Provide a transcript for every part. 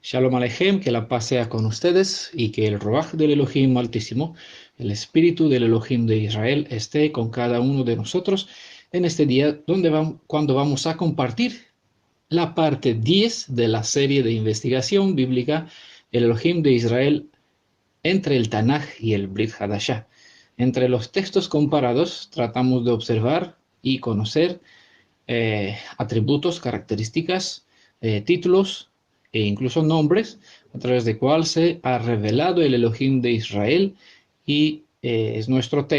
Shalom Aleichem, que la paz sea con ustedes y que el Ruach del Elohim Altísimo, el Espíritu del Elohim de Israel, esté con cada uno de nosotros en este día cuando vamos a compartir la parte 10 de la serie de investigación bíblica El Elohim de Israel entre el Tanaj y el Brit Hadashah. Entre los textos comparados tratamos de observar y conocer atributos, características, títulos e incluso nombres a través de cual se ha revelado el Elohim de Israel y es nuestro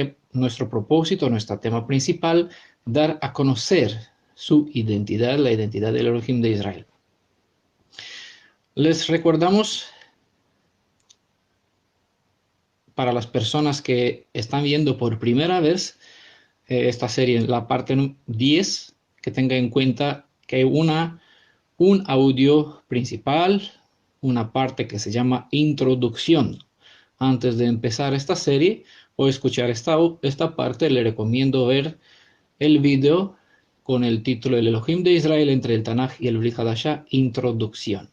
propósito, nuestro tema principal, dar a conocer su identidad, la identidad del Elohim de Israel. Les recordamos, para las personas que están viendo por primera vez esta serie, la parte 10, que tenga en cuenta que hay un audio principal, una parte que se llama introducción. Antes de empezar esta serie o escuchar esta parte, le recomiendo ver el video con el título El Elohim de Israel entre el Tanaj y el Brit Hadashah, introducción.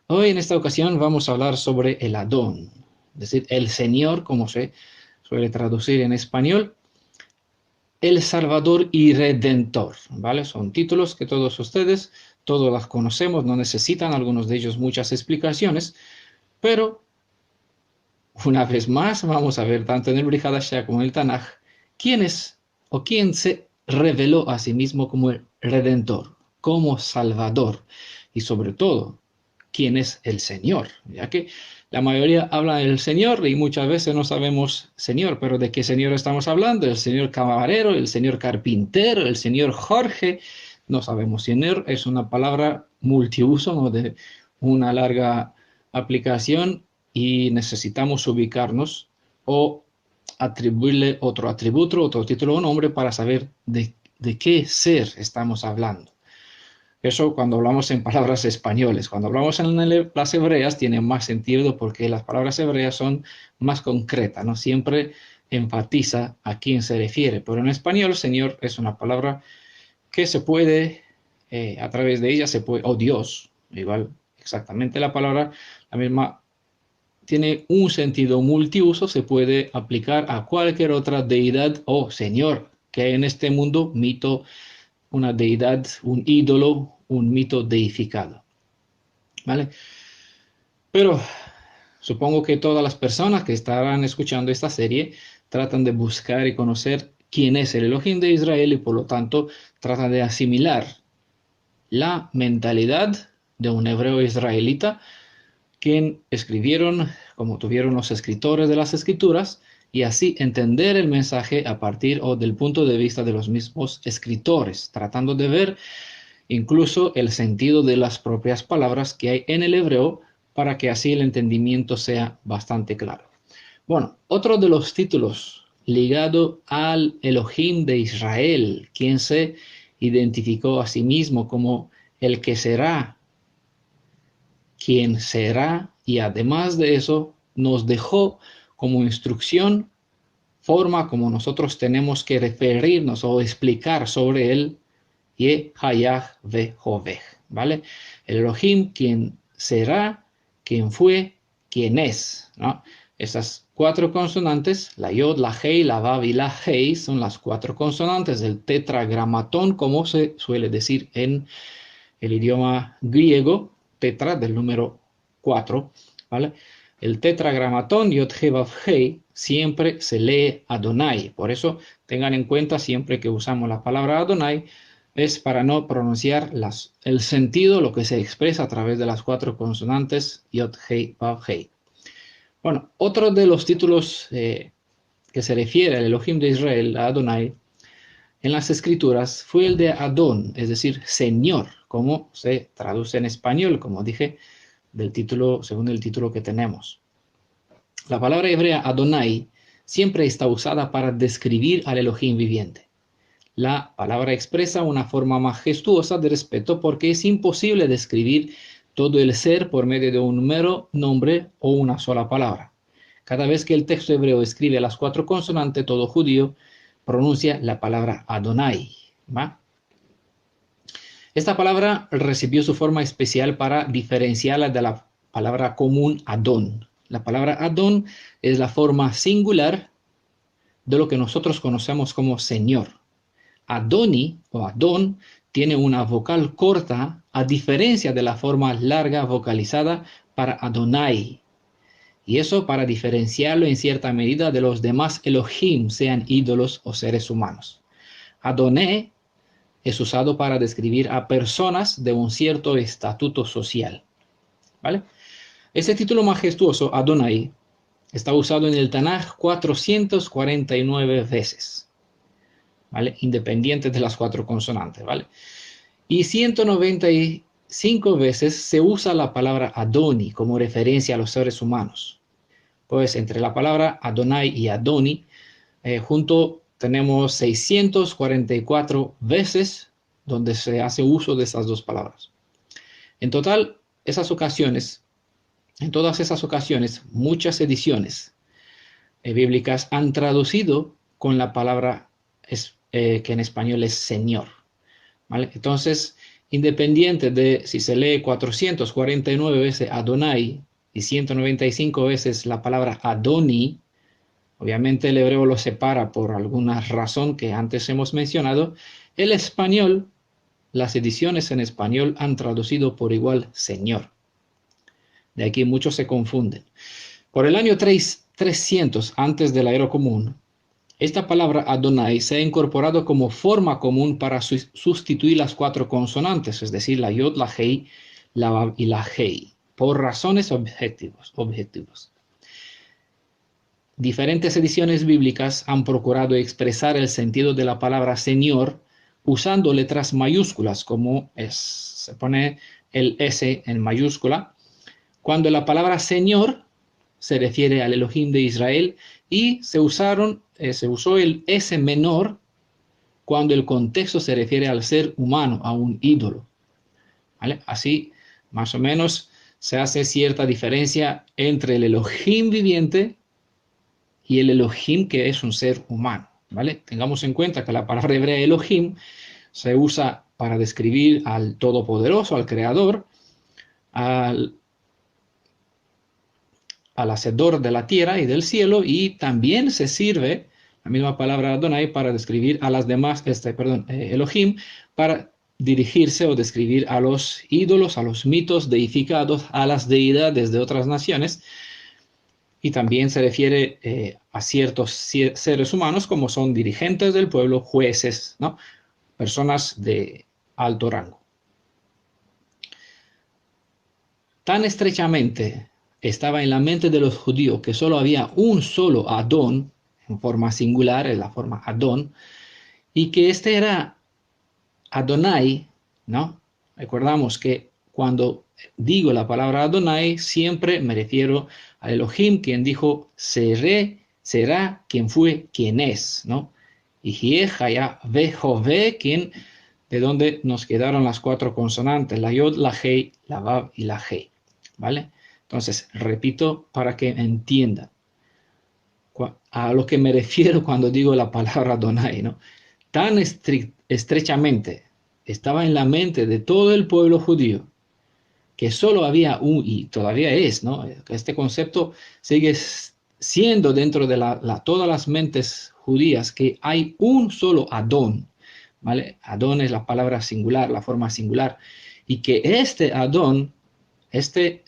Hoy en esta ocasión vamos a hablar sobre el Adón, es decir, el Señor, como se suele traducir en español, el Salvador y Redentor, ¿vale? Son títulos que todos las conocemos, no necesitan algunos de ellos muchas explicaciones, pero una vez más vamos a ver tanto en el Brit Hadashah como en el Tanaj quién es o quién se reveló a sí mismo como el Redentor, como Salvador y sobre todo quién es el Señor, ya que la mayoría habla del Señor y muchas veces no sabemos Señor, pero ¿de qué Señor estamos hablando? ¿El Señor camarero, el Señor carpintero, el Señor Jorge? No sabemos. Señor es una palabra multiuso, ¿no? De una larga aplicación y necesitamos ubicarnos o atribuirle otro atributo, otro título o nombre para saber de qué ser estamos hablando. Eso cuando hablamos en palabras españoles. Cuando hablamos en las hebreas tiene más sentido porque las palabras hebreas son más concretas, ¿no? Siempre enfatiza a quién se refiere. Pero en español, Señor es una palabra que se puede, a través de ella se puede, o Dios, igual exactamente la palabra, la misma, tiene un sentido multiuso, se puede aplicar a cualquier otra deidad o Señor que hay en este mundo, mito, una deidad, un ídolo, un mito deificado, ¿vale? Pero supongo que todas las personas que estarán escuchando esta serie tratan de buscar y conocer quién es el Elohim de Israel y por lo tanto tratan de asimilar la mentalidad de un hebreo israelita quien escribieron como tuvieron los escritores de las escrituras y así entender el mensaje a partir o del punto de vista de los mismos escritores, tratando de ver incluso el sentido de las propias palabras que hay en el hebreo para que así el entendimiento sea bastante claro. Bueno, otro de los títulos ligado al Elohim de Israel, quien se identificó a sí mismo como el que será, quien será, y además de eso nos dejó como instrucción, forma como nosotros tenemos que referirnos o explicar sobre él, Yeh-Hayah-Ve-Hoveh, ¿vale? El Elohim, quien será, quien fue, quien es, ¿no? Esas cuatro consonantes, la Yod, la Hei, la Vav y la Hei, son las cuatro consonantes del tetragramatón, como se suele decir en el idioma griego, tetra del número 4, ¿vale? El tetragramatón Yod, He, Vav, Hei siempre se lee Adonai. Por eso tengan en cuenta siempre que usamos la palabra Adonai, es para no pronunciar el sentido, lo que se expresa a través de las cuatro consonantes Yod, Hei, Vav, Hei. Bueno, otro de los títulos que se refiere al Elohim de Israel, a Adonai, en las escrituras fue el de Adón, es decir, Señor, como se traduce en español, como dije, según el título que tenemos. La palabra hebrea Adonai siempre está usada para describir al Elohim viviente. La palabra expresa una forma majestuosa de respeto porque es imposible describir todo el ser por medio de un mero nombre o una sola palabra. Cada vez que el texto hebreo escribe las cuatro consonantes, todo judío pronuncia la palabra Adonai, ¿va? Esta palabra recibió su forma especial para diferenciarla de la palabra común Adón. La palabra Adón es la forma singular de lo que nosotros conocemos como Señor. Adoni o Adón tiene una vocal corta, a diferencia de la forma larga vocalizada para Adonai. Y eso para diferenciarlo en cierta medida de los demás Elohim, sean ídolos o seres humanos. Adoné es usado para describir a personas de un cierto estatuto social. ¿Vale? Ese título majestuoso, Adonai, está usado en el Tanaj 449 veces, ¿vale? Independiente de las 4 consonantes, ¿vale? Y 195 veces se usa la palabra Adoni como referencia a los seres humanos. Pues entre la palabra Adonai y Adoni, junto tenemos 644 veces donde se hace uso de esas dos palabras. En total, en todas esas ocasiones, muchas ediciones bíblicas han traducido con la palabra que en español es Señor. ¿Vale? Entonces, independiente de si se lee 449 veces Adonai y 195 veces la palabra Adoni, obviamente el hebreo lo separa por alguna razón que antes hemos mencionado, el español, las ediciones en español han traducido por igual Señor. De aquí muchos se confunden. Por el año 300 antes de la era común, esta palabra Adonai se ha incorporado como forma común para sustituir las 4 consonantes, es decir, la Yod, la Hei, la Vav y la Hei, por razones objetivos. Diferentes ediciones bíblicas han procurado expresar el sentido de la palabra Señor usando letras mayúsculas, como se pone el S en mayúscula, cuando la palabra Señor se refiere al Elohim de Israel, y se usó el S menor cuando el contexto se refiere al ser humano, a un ídolo. ¿Vale? Así, más o menos, se hace cierta diferencia entre el Elohim viviente y el Elohim que es un ser humano. ¿Vale? Tengamos en cuenta que la palabra hebrea Elohim se usa para describir al Todopoderoso, al Creador, al hacedor de la tierra y del cielo, y también se sirve la misma palabra Adonai para describir a las demás, Elohim, para dirigirse o describir a los ídolos, a los mitos deificados, a las deidades de otras naciones, y también se refiere a ciertos seres humanos como son dirigentes del pueblo, jueces, ¿no? Personas de alto rango. Tan estrechamente estaba en la mente de los judíos que solo había un solo Adón, en forma singular, en la forma Adón, y que este era Adonai, ¿no? Recordamos que cuando digo la palabra Adonai, siempre me refiero a Elohim, quien dijo, será quien fue, quien es, ¿no? Y Jiejaya Vejove, quien, de donde nos quedaron las 4 consonantes, la Yod, la Hei, la Vav y la Hei, ¿vale? Entonces, repito para que entiendan a lo que me refiero cuando digo la palabra Adonai, ¿no? Tan estrechamente estaba en la mente de todo el pueblo judío que solo había y todavía es, ¿no? Este concepto sigue siendo dentro de todas las mentes judías, que hay un solo Adón, ¿vale? Adón es la palabra singular, la forma singular, y que este Adón, este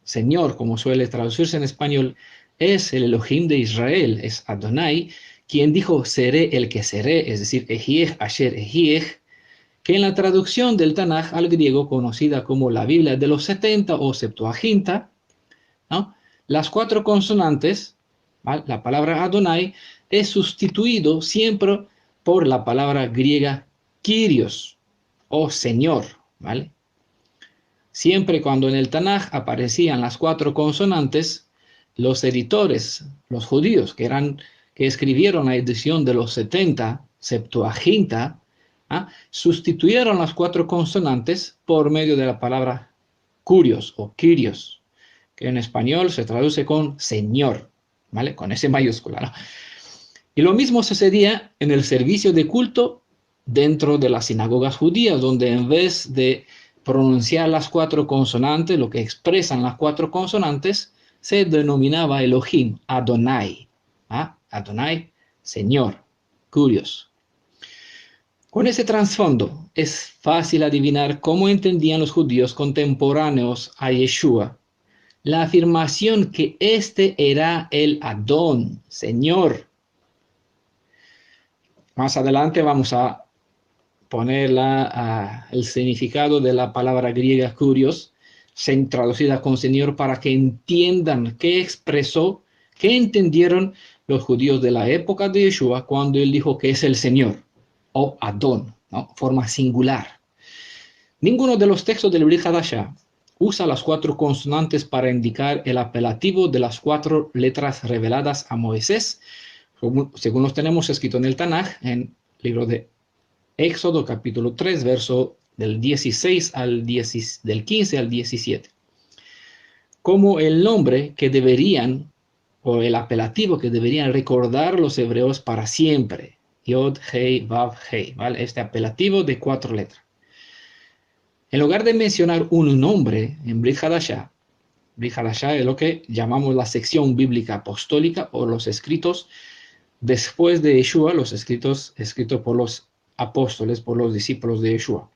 Señor, como suele traducirse en español, es el Elohim de Israel, es Adonai, quien dijo, seré el que seré, es decir, Ejiej, Asher, Ejiej, que en la traducción del Tanaj al griego, conocida como la Biblia de los 70 o Septuaginta, ¿no? Las 4 consonantes, ¿vale? La palabra Adonai es sustituido siempre por la palabra griega Kyrios, o Señor, ¿vale? Siempre cuando en el Tanaj aparecían las 4 consonantes, los editores, los judíos que escribieron la edición de los 70, Septuaginta, sustituyeron las 4 consonantes por medio de la palabra Kyrios o Kyrios, que en español se traduce con Señor, ¿vale? Con S mayúscula, ¿no? Y lo mismo sucedía en el servicio de culto dentro de las sinagogas judías, donde en vez de pronunciar las 4 consonantes, lo que expresan las 4 consonantes, se denominaba Elohim, Adonai. ¿Ah? Adonai, Señor. Curioso. Con ese trasfondo, es fácil adivinar cómo entendían los judíos contemporáneos a Yeshua la afirmación que este era el Adón, Señor. Más adelante vamos a poner el significado de la palabra griega kurios, traducida con Señor, para que entiendan qué expresó, qué entendieron los judíos de la época de Yeshua cuando él dijo que es el Señor, o Adón, ¿no? Forma singular. Ninguno de los textos del Brit Hadashah usa las 4 consonantes para indicar el apelativo de las 4 letras reveladas a Moisés, según los tenemos escrito en el Tanaj, en el libro de Éxodo, capítulo 3, verso del 16 del 15 al 17. Como el nombre que deberían, o el apelativo que deberían recordar los hebreos para siempre. Yod, Hei, Vav, Hei, ¿vale? Este apelativo de 4 letras. En lugar de mencionar un nombre en Brit Hadashah es lo que llamamos la sección bíblica apostólica o los escritos después de Yeshua, los escritos por los apóstoles, por los discípulos de Yeshua.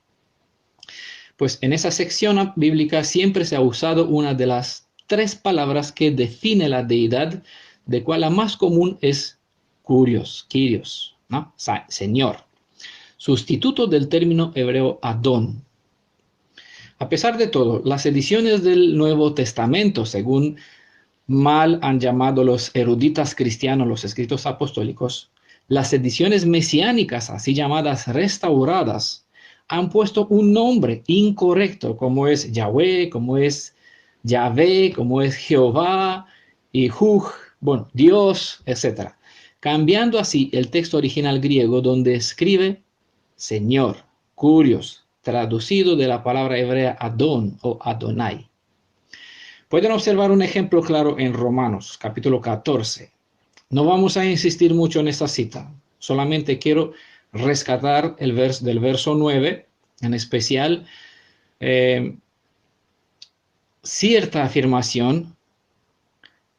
Pues en esa sección bíblica siempre se ha usado una de las 3 palabras que define la deidad, de cual la más común es Kyrios, ¿no? Señor, sustituto del término hebreo Adón. A pesar de todo, las ediciones del Nuevo Testamento, según mal han llamado los eruditas cristianos los escritos apostólicos, las ediciones mesiánicas, así llamadas restauradas, han puesto un nombre incorrecto, como es Yahweh, como es Yahvé, como es Jehová, y bueno, Dios, etc. Cambiando así el texto original griego donde escribe Señor, Kyrios, traducido de la palabra hebrea Adón o Adonai. Pueden observar un ejemplo claro en Romanos, capítulo 14. No vamos a insistir mucho en esta cita, solamente quiero rescatar del verso 9, en especial, cierta afirmación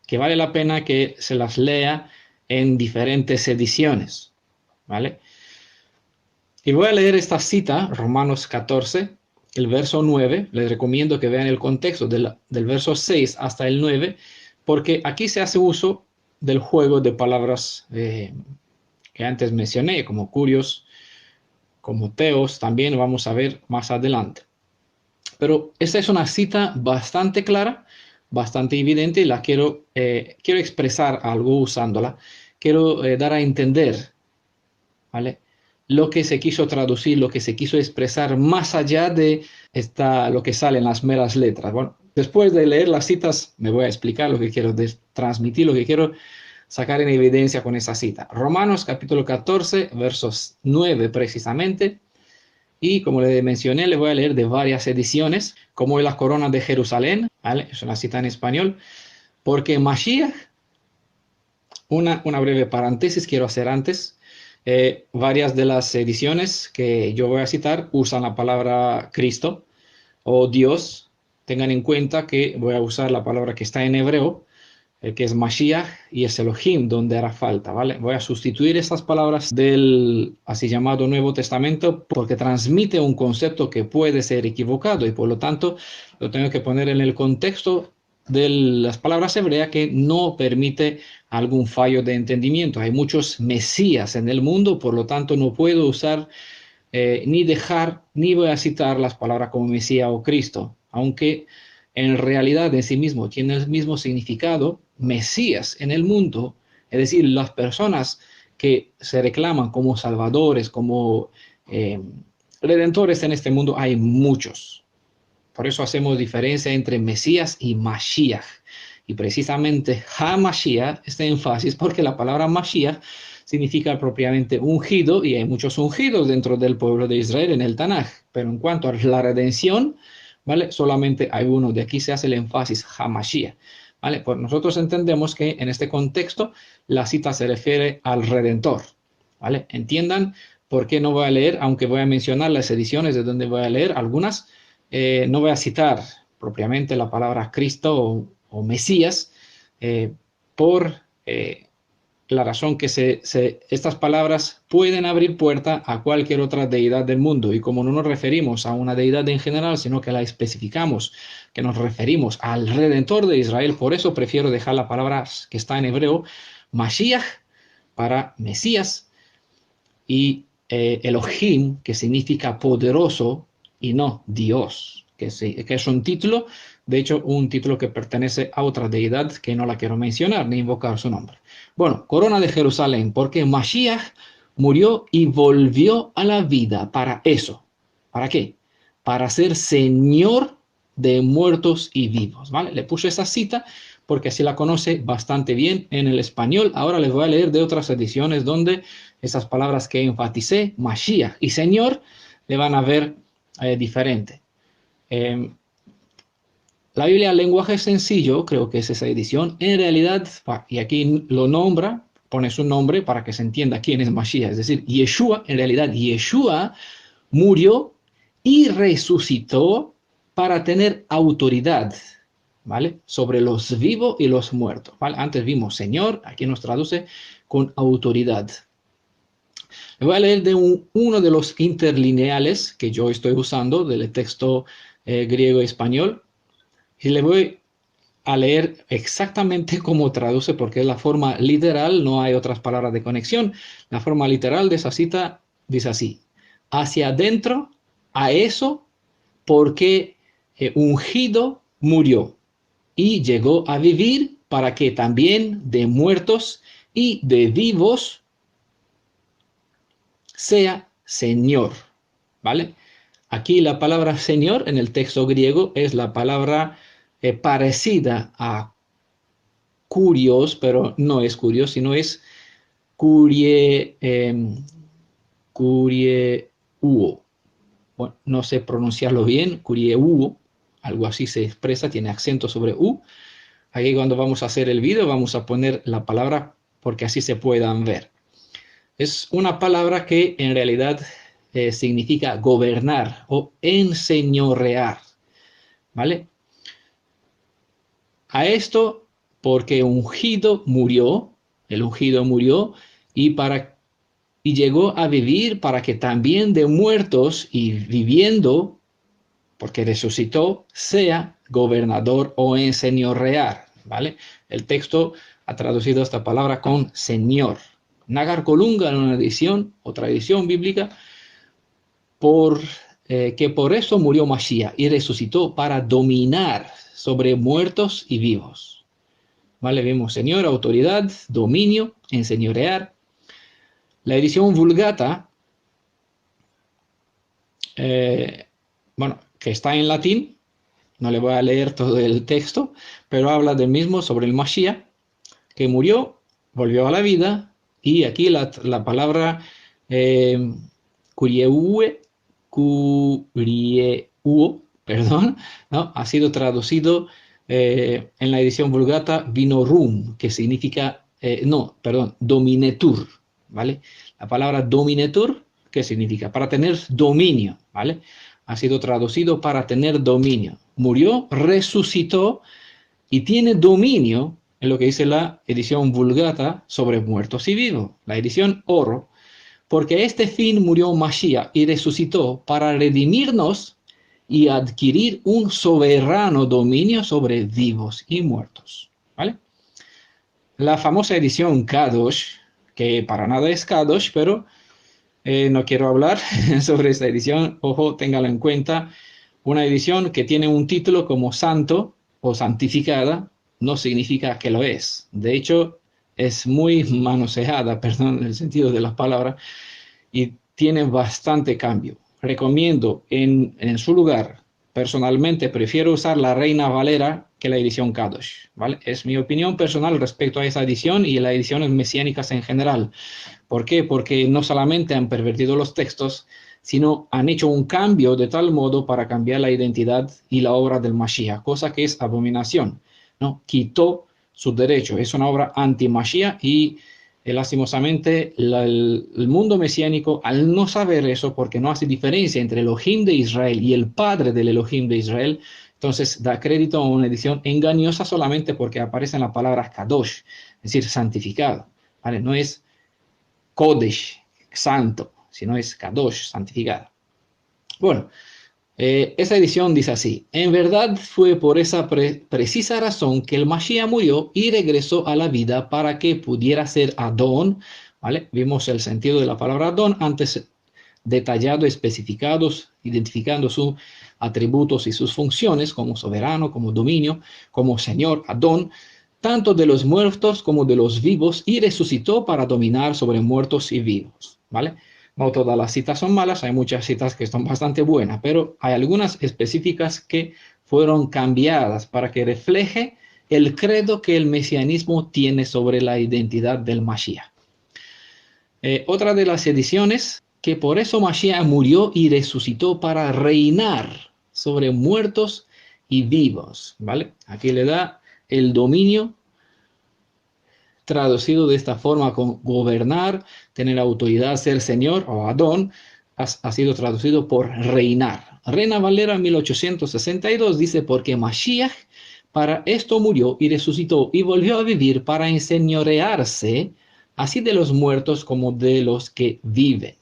que vale la pena que se las lea en diferentes ediciones, ¿vale? Y voy a leer esta cita, Romanos 14, el verso 9. Les recomiendo que vean el contexto del verso 6 hasta el 9, porque aquí se hace uso del juego de palabras que antes mencioné, como Kyrios, como Theos, también vamos a ver más adelante. Pero esta es una cita bastante clara, bastante evidente, y la quiero expresar algo usándola. Quiero dar a entender, ¿vale?, lo que se quiso traducir, lo que se quiso expresar más allá de lo que sale en las meras letras. Bueno, después de leer las citas, me voy a explicar lo que quiero transmitir, lo que quiero sacar en evidencia con esa cita. Romanos capítulo 14, versos 9 precisamente. Y como le mencioné, le voy a leer de varias ediciones, como es la Corona de Jerusalén, ¿vale? Es una cita en español. Porque Mashiach, una breve paréntesis quiero hacer antes. Varias de las ediciones que yo voy a citar usan la palabra Cristo o Dios. Tengan en cuenta que voy a usar la palabra que está en hebreo, que es Mashiach, y es Elohim, donde hará falta, ¿vale? Voy a sustituir estas palabras del así llamado Nuevo Testamento porque transmite un concepto que puede ser equivocado y por lo tanto lo tengo que poner en el contexto de las palabras hebreas que no permite algún fallo de entendimiento. Hay muchos mesías en el mundo, por lo tanto no puedo usar ni voy a citar las palabras como Mesías o Cristo, aunque en realidad en sí mismo tiene el mismo significado. Mesías en el mundo, es decir, las personas que se reclaman como salvadores, como redentores en este mundo, hay muchos. Por eso hacemos diferencia entre Mesías y Mashiach. Y precisamente HaMashiach, este énfasis, porque la palabra Mashiach significa propiamente ungido, y hay muchos ungidos dentro del pueblo de Israel en el Tanaj. Pero en cuanto a la redención, ¿vale?, solamente hay uno. De aquí se hace el énfasis HaMashiach, ¿vale? Pues nosotros entendemos que en este contexto la cita se refiere al Redentor, ¿vale? Entiendan por qué no voy a leer, aunque voy a mencionar las ediciones de donde voy a leer algunas. no voy a citar propiamente la palabra Cristo o Mesías, por la razón que estas palabras pueden abrir puerta a cualquier otra deidad del mundo. Y como no nos referimos a una deidad en general, sino que la especificamos, que nos referimos al Redentor de Israel, por eso prefiero dejar la palabra que está en hebreo, Mashiach, para Mesías, y Elohim, que significa poderoso y no Dios, que es un título, de hecho, un título que pertenece a otra deidad que no la quiero mencionar ni invocar su nombre. Bueno, corona de Jerusalén, porque Mashiach murió y volvió a la vida para eso. ¿Para qué? Para ser Señor de muertos y vivos, ¿vale? Le puse esa cita porque así la conoce bastante bien en el español. Ahora les voy a leer de otras ediciones donde esas palabras que enfaticé, Mashiach y Señor, le van a ver diferente. La Biblia lenguaje sencillo, creo que es esa edición, en realidad, y aquí lo nombra, pone su nombre para que se entienda quién es Mashiach, es decir, Yeshua, en realidad Yeshua murió y resucitó para tener autoridad, ¿vale? Sobre los vivos y los muertos, ¿vale? Antes vimos Señor, aquí nos traduce con autoridad. Le voy a leer de uno de los interlineales que yo estoy usando del texto griego-español. Y le voy a leer exactamente cómo traduce, porque es la forma literal, no hay otras palabras de conexión. La forma literal de esa cita dice así: hacia adentro, a eso, porque ungido murió y llegó a vivir para que también de muertos y de vivos sea Señor. ¿Vale? Aquí la palabra Señor en el texto griego es la palabra parecida a curios, pero no es curios, sino es curie, curieuo. Bueno, no sé pronunciarlo bien, curieuo, algo así se expresa, tiene acento sobre u. Aquí cuando vamos a hacer el video vamos a poner la palabra porque así se puedan ver. Es una palabra que en realidad significa gobernar o enseñorear, ¿vale? A esto porque ungido murió, el ungido murió y llegó a vivir para que también de muertos y viviendo, porque resucitó, sea gobernador o enseñorear, ¿vale? El texto ha traducido esta palabra con Señor. Nagar Colunga en una edición, otra edición bíblica, que por eso murió Mashiach y resucitó para dominar sobre muertos y vivos. ¿Vale? Vemos Señor, autoridad, dominio, enseñorear. La edición Vulgata, bueno, que está en latín, no le voy a leer todo el texto, pero habla del mismo sobre el Mashiach, que murió, volvió a la vida, y aquí la palabra perdón, ¿no? Ha sido traducido en la edición Vulgata Vinorum, que significa, dominetur, ¿vale? La palabra dominetur, ¿qué significa? Para tener dominio, ¿vale? Ha sido traducido para tener dominio. Murió, resucitó y tiene dominio en lo que dice la edición Vulgata sobre muertos y vivos, la edición Oro, porque a este fin murió Mashiach y resucitó para redimirnos y adquirir un soberano dominio sobre vivos y muertos, ¿vale? La famosa edición Kadosh, que para nada es Kadosh, pero no quiero hablar sobre esta edición, ojo, téngalo en cuenta, una edición que tiene un título como santo o santificada, no significa que lo es. De hecho, es muy manoseada, perdón, en el sentido de las palabras, y tiene bastante cambio. Recomiendo en su lugar, personalmente prefiero usar la Reina Valera que la edición Kadosh, ¿vale? Es mi opinión personal respecto a esa edición y las ediciones mesiánicas en general. ¿Por qué? Porque no solamente han pervertido los textos, sino han hecho un cambio de tal modo para cambiar la identidad y la obra del Mashiach, cosa que es abominación, ¿no? Quitó su derecho, es una obra anti-Mashiach y lastimosamente, el mundo mesiánico, al no saber eso, porque no hace diferencia entre el Elohim de Israel y el padre del Elohim de Israel, entonces da crédito a una edición engañosa solamente porque aparecen las palabras Kadosh, es decir, santificado. ¿Vale? No es Kodesh, santo, sino es Kadosh, santificado. Bueno, esa edición dice así: en verdad fue por esa precisa razón que el Mashiach murió y regresó a la vida para que pudiera ser Adón, ¿vale? Vimos el sentido de la palabra Adón antes detallado, especificados, identificando sus atributos y sus funciones como soberano, como dominio, como Señor, Adón, tanto de los muertos como de los vivos, y resucitó para dominar sobre muertos y vivos, ¿vale? No todas las citas son malas, hay muchas citas que son bastante buenas, pero hay algunas específicas que fueron cambiadas para que refleje el credo que el mesianismo tiene sobre la identidad del Mashiach. Otra de las ediciones, que por eso Mashiach murió y resucitó para reinar sobre muertos y vivos, ¿vale? Aquí le da el dominio, traducido de esta forma con gobernar, tener autoridad, ser señor o Adón, ha sido traducido por reinar. Reina Valera 1862 dice: porque Mashiach para esto murió y resucitó y volvió a vivir para enseñorearse así de los muertos como de los que viven.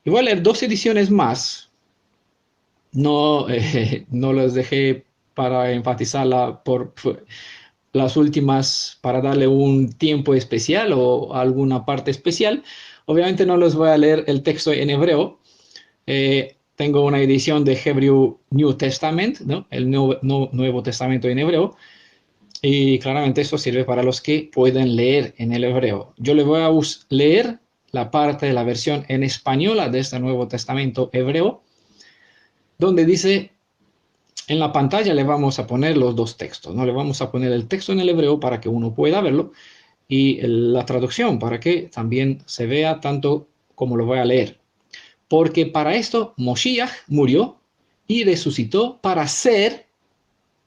Y voy a leer dos ediciones más. No, no las dejé para enfatizarla por las últimas, para darle un tiempo especial o alguna parte especial. Obviamente no les voy a leer el texto en hebreo. Tengo una edición de Hebrew New Testament, ¿no? El Nuevo Testamento en hebreo. Y claramente eso sirve para los que pueden leer en el hebreo. Yo le voy a leer la parte de la versión en española de este Nuevo Testamento hebreo, donde dice: en la pantalla le vamos a poner los dos textos, ¿no? Le vamos a poner el texto en el hebreo para que uno pueda verlo y la traducción para que también se vea tanto como lo voy a leer. Porque para esto Moshiach murió y resucitó para ser,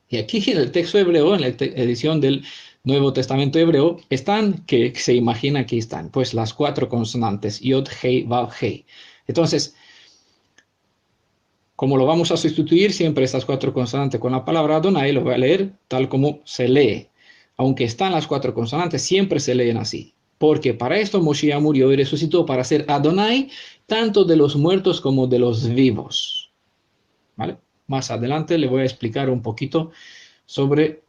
y aquí en el texto hebreo, en la edición del Nuevo Testamento hebreo, están, que se imagina que están, pues las cuatro consonantes, Yod, Hei, Vav, Hei. Entonces, como lo vamos a sustituir siempre estas cuatro consonantes con la palabra Adonai, lo voy a leer tal como se lee. Aunque están las cuatro consonantes, siempre se leen así. Porque para esto Moshiach murió y resucitó para ser Adonai, tanto de los muertos como de los vivos. ¿Vale? Más adelante le voy a explicar un poquito sobre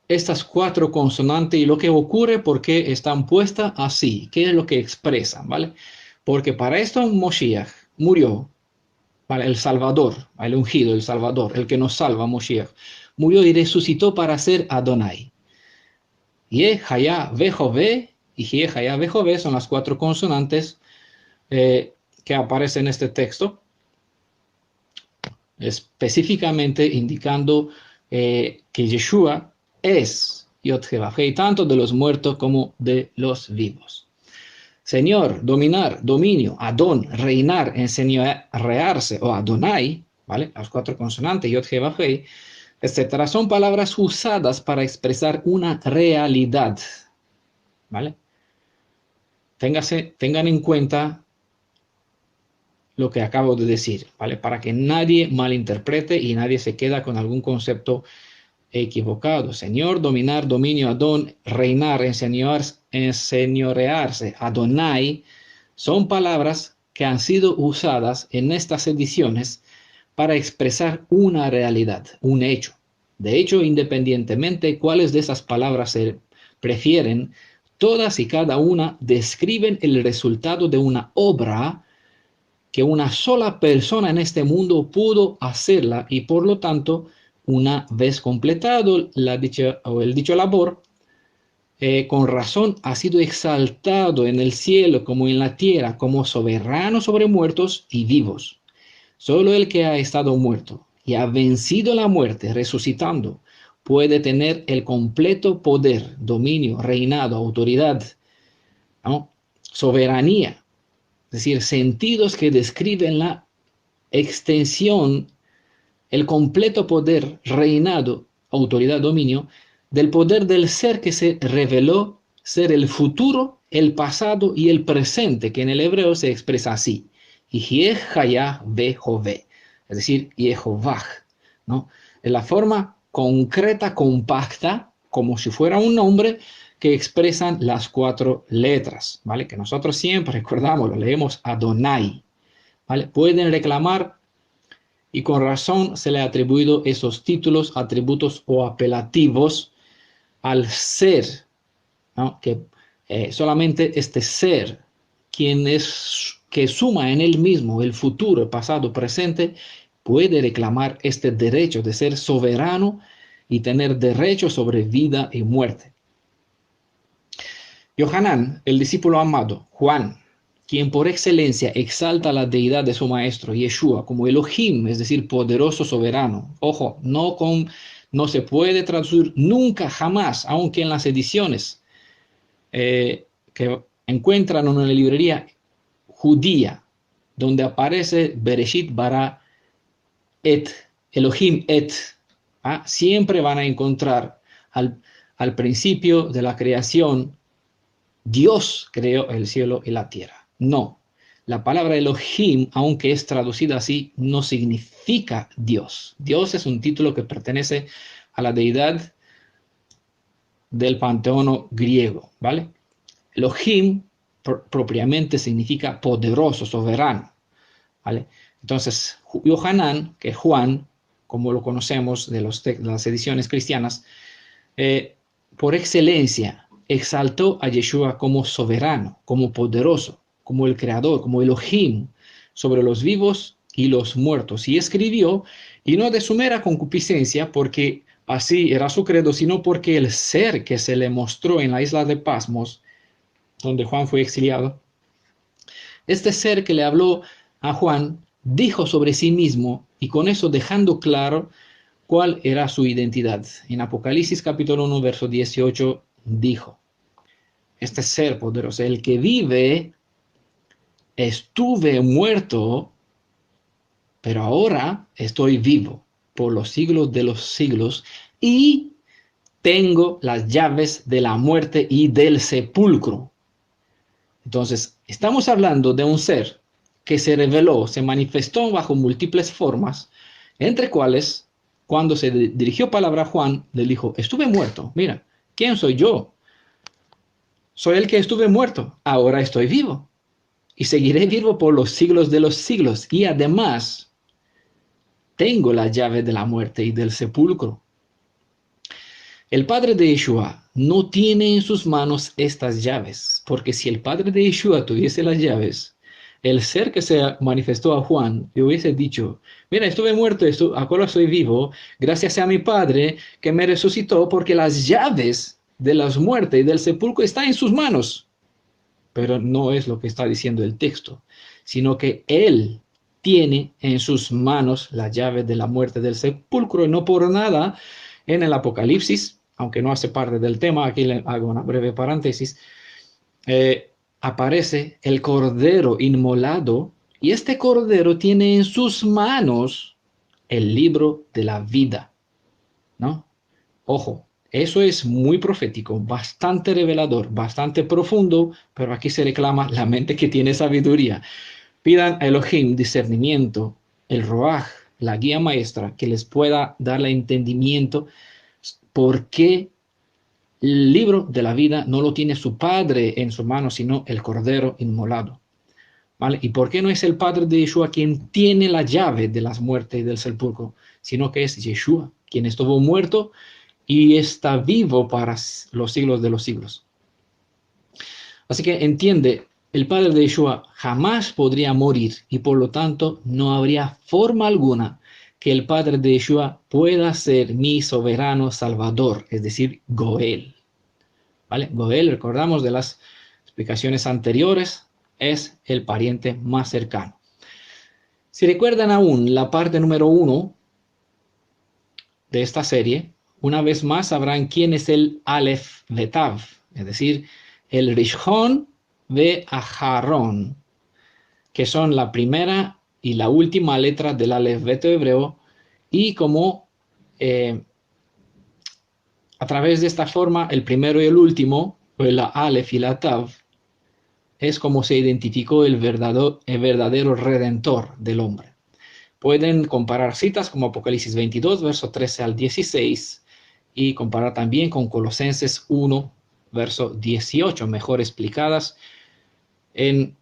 estas cuatro consonantes y lo que ocurre, por qué están puestas así, qué es lo que expresan, ¿vale? Porque para esto Moshiach murió, ¿vale? El Salvador, el ungido, el Salvador, el que nos salva, Moshiach, murió y resucitó para ser Adonai. Yeh-Hayah Vejové y Yeh-Hayah Vejové son las cuatro consonantes que aparecen en este texto, específicamente indicando que Yeshua es Yod-Heh-Vav-Hei, tanto de los muertos como de los vivos. Señor, dominar, dominio, Adón, reinar, enseñorearse o Adonai, ¿vale? Las cuatro consonantes, Yod-Heh-Vav-Hei, etcétera, son palabras usadas para expresar una realidad, ¿vale? Tengan en cuenta lo que acabo de decir, ¿vale? Para que nadie malinterprete y nadie se queda con algún concepto equivocado. Señor, dominar, dominio, Adón, reinar, enseñorearse, Adonai, son palabras que han sido usadas en estas ediciones para expresar una realidad, un hecho. De hecho, independientemente cuáles de esas palabras se prefieren, todas y cada una describen el resultado de una obra que una sola persona en este mundo pudo hacerla y por lo tanto, una vez completado el dicho labor, con razón ha sido exaltado en el cielo como en la tierra, como soberano sobre muertos y vivos. Solo el que ha estado muerto y ha vencido la muerte, resucitando, puede tener el completo poder, dominio, reinado, autoridad, ¿no? Soberanía, es decir, sentidos que describen la extensión, el completo poder, reinado, autoridad, dominio, del poder del ser que se reveló ser el futuro, el pasado y el presente, que en el hebreo se expresa así. Yeh-Hayah Ve-Jove, es decir, Yehovah, ¿no? En la forma concreta, compacta, como si fuera un nombre, que expresan las 4 letras, ¿vale? Que nosotros siempre recordamos, lo leemos Adonai, ¿vale? Pueden reclamar, y con razón se le ha atribuido esos títulos, atributos o apelativos al ser, ¿no? Que solamente este ser, que suma en él mismo el futuro, el pasado, presente, puede reclamar este derecho de ser soberano y tener derecho sobre vida y muerte. Yohanan, el discípulo amado, Juan, quien por excelencia exalta la deidad de su maestro, Yeshua, como Elohim, es decir, poderoso soberano. Ojo, no se puede traducir nunca, jamás, aunque en las ediciones que encuentran en una librería judía, donde aparece Bereshit bara et, Elohim et, siempre van a encontrar al principio de la creación, Dios creó el cielo y la tierra. No, la palabra Elohim, aunque es traducida así, no significa Dios. Dios es un título que pertenece a la deidad del panteón griego, ¿vale? Elohim propiamente significa poderoso, soberano, ¿vale? Entonces, Yohanan, que es Juan, como lo conocemos de las ediciones cristianas, por excelencia exaltó a Yeshua como soberano, como poderoso, como el creador, como Elohim, sobre los vivos y los muertos. Y escribió, y no de su mera concupiscencia, porque así era su credo, sino porque el ser que se le mostró en la isla de Pasmos, donde Juan fue exiliado, este ser que le habló a Juan, dijo sobre sí mismo, y con eso dejando claro cuál era su identidad. En Apocalipsis capítulo 1, verso 18, dijo, este ser poderoso, el que vive, estuve muerto, pero ahora estoy vivo por los siglos de los siglos y tengo las llaves de la muerte y del sepulcro. Entonces, estamos hablando de un ser que se reveló, se manifestó bajo múltiples formas, entre cuales, cuando se dirigió palabra a Juan, le dijo, estuve muerto, mira, ¿quién soy yo? Soy el que estuve muerto, ahora estoy vivo y seguiré vivo por los siglos de los siglos. Y además, tengo la llave de la muerte y del sepulcro. El padre de Yeshua no tiene en sus manos estas llaves, porque si el padre de Yeshua tuviese las llaves, el ser que se manifestó a Juan le hubiese dicho, mira, estuve muerto, ahora soy vivo, gracias a mi padre que me resucitó, porque las llaves de la muerte y del sepulcro están en sus manos. Pero no es lo que está diciendo el texto, sino que él tiene en sus manos la llave de la muerte del sepulcro, y no por nada en el Apocalipsis, aunque no hace parte del tema, aquí le hago una breve paréntesis, aparece el cordero inmolado, y este cordero tiene en sus manos el libro de la vida, ¿no? Ojo, eso es muy profético, bastante revelador, bastante profundo, pero aquí se reclama la mente que tiene sabiduría. Pidan a Elohim discernimiento, el Roaj, la guía maestra, que les pueda dar el entendimiento por qué el libro de la vida no lo tiene su padre en su mano, sino el cordero inmolado. ¿Vale? ¿Y por qué no es el padre de Yeshua quien tiene la llave de las muertes y del sepulcro, sino que es Yeshua, quien estuvo muerto y está vivo para los siglos de los siglos? Así que entiende, el padre de Yeshua jamás podría morir y por lo tanto no habría forma alguna que el padre de Yeshua pueda ser mi soberano salvador, es decir, Goel. ¿Vale? Goel, recordamos de las explicaciones anteriores, es el pariente más cercano. Si recuerdan aún la parte número 1 de esta serie, una vez más sabrán quién es el Aleph Betav, es decir, el Rishon ve Aharon, que son la primera y la última letra del alfabeto hebreo, y como a través de esta forma, el primero y el último, la Aleph y la Tav, es como se identificó el verdadero redentor del hombre. Pueden comparar citas como Apocalipsis 22, verso 13 al 16, y comparar también con Colosenses 1, verso 18, mejor explicadas en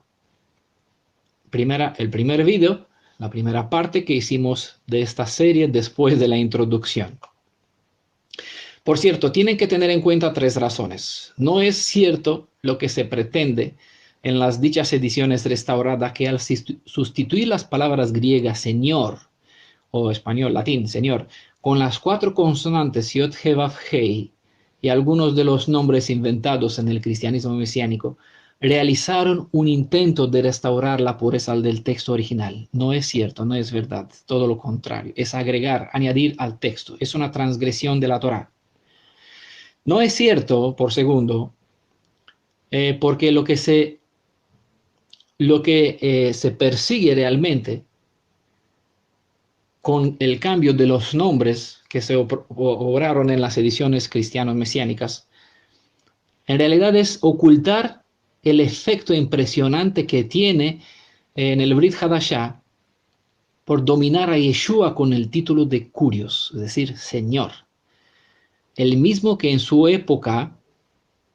el primer video, la primera parte que hicimos de esta serie después de la introducción. Por cierto, tienen que tener en cuenta 3 razones. No es cierto lo que se pretende en las dichas ediciones restauradas, que al sustituir las palabras griegas Señor o español, latín, Señor, con las 4 consonantes Yod, He, Vav, Hei y algunos de los nombres inventados en el cristianismo mesiánico, realizaron un intento de restaurar la pureza del texto original. No es cierto, no es verdad, todo lo contrario, es agregar, añadir al texto, es una transgresión de la Torá. No es cierto, por segundo, porque lo que se persigue realmente con el cambio de los nombres que se obraron en las ediciones cristiano-mesiánicas, en realidad es ocultar el efecto impresionante que tiene en el Brit Hadashah por dominar a Yeshua con el título de Kurios, es decir, Señor. El mismo que en su época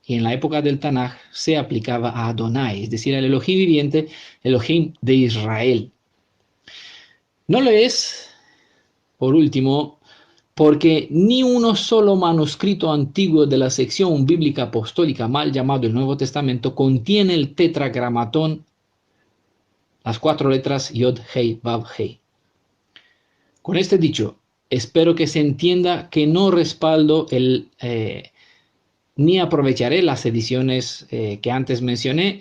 y en la época del Tanaj se aplicaba a Adonai, es decir, al Elohim viviente, Elohim de Israel. No lo es, por último, porque ni uno solo manuscrito antiguo de la sección bíblica apostólica, mal llamado el Nuevo Testamento, contiene el tetragramatón, las 4 letras Yod, Hei, Vav, Hei. Con este dicho, espero que se entienda que no respaldo ni aprovecharé las ediciones que antes mencioné,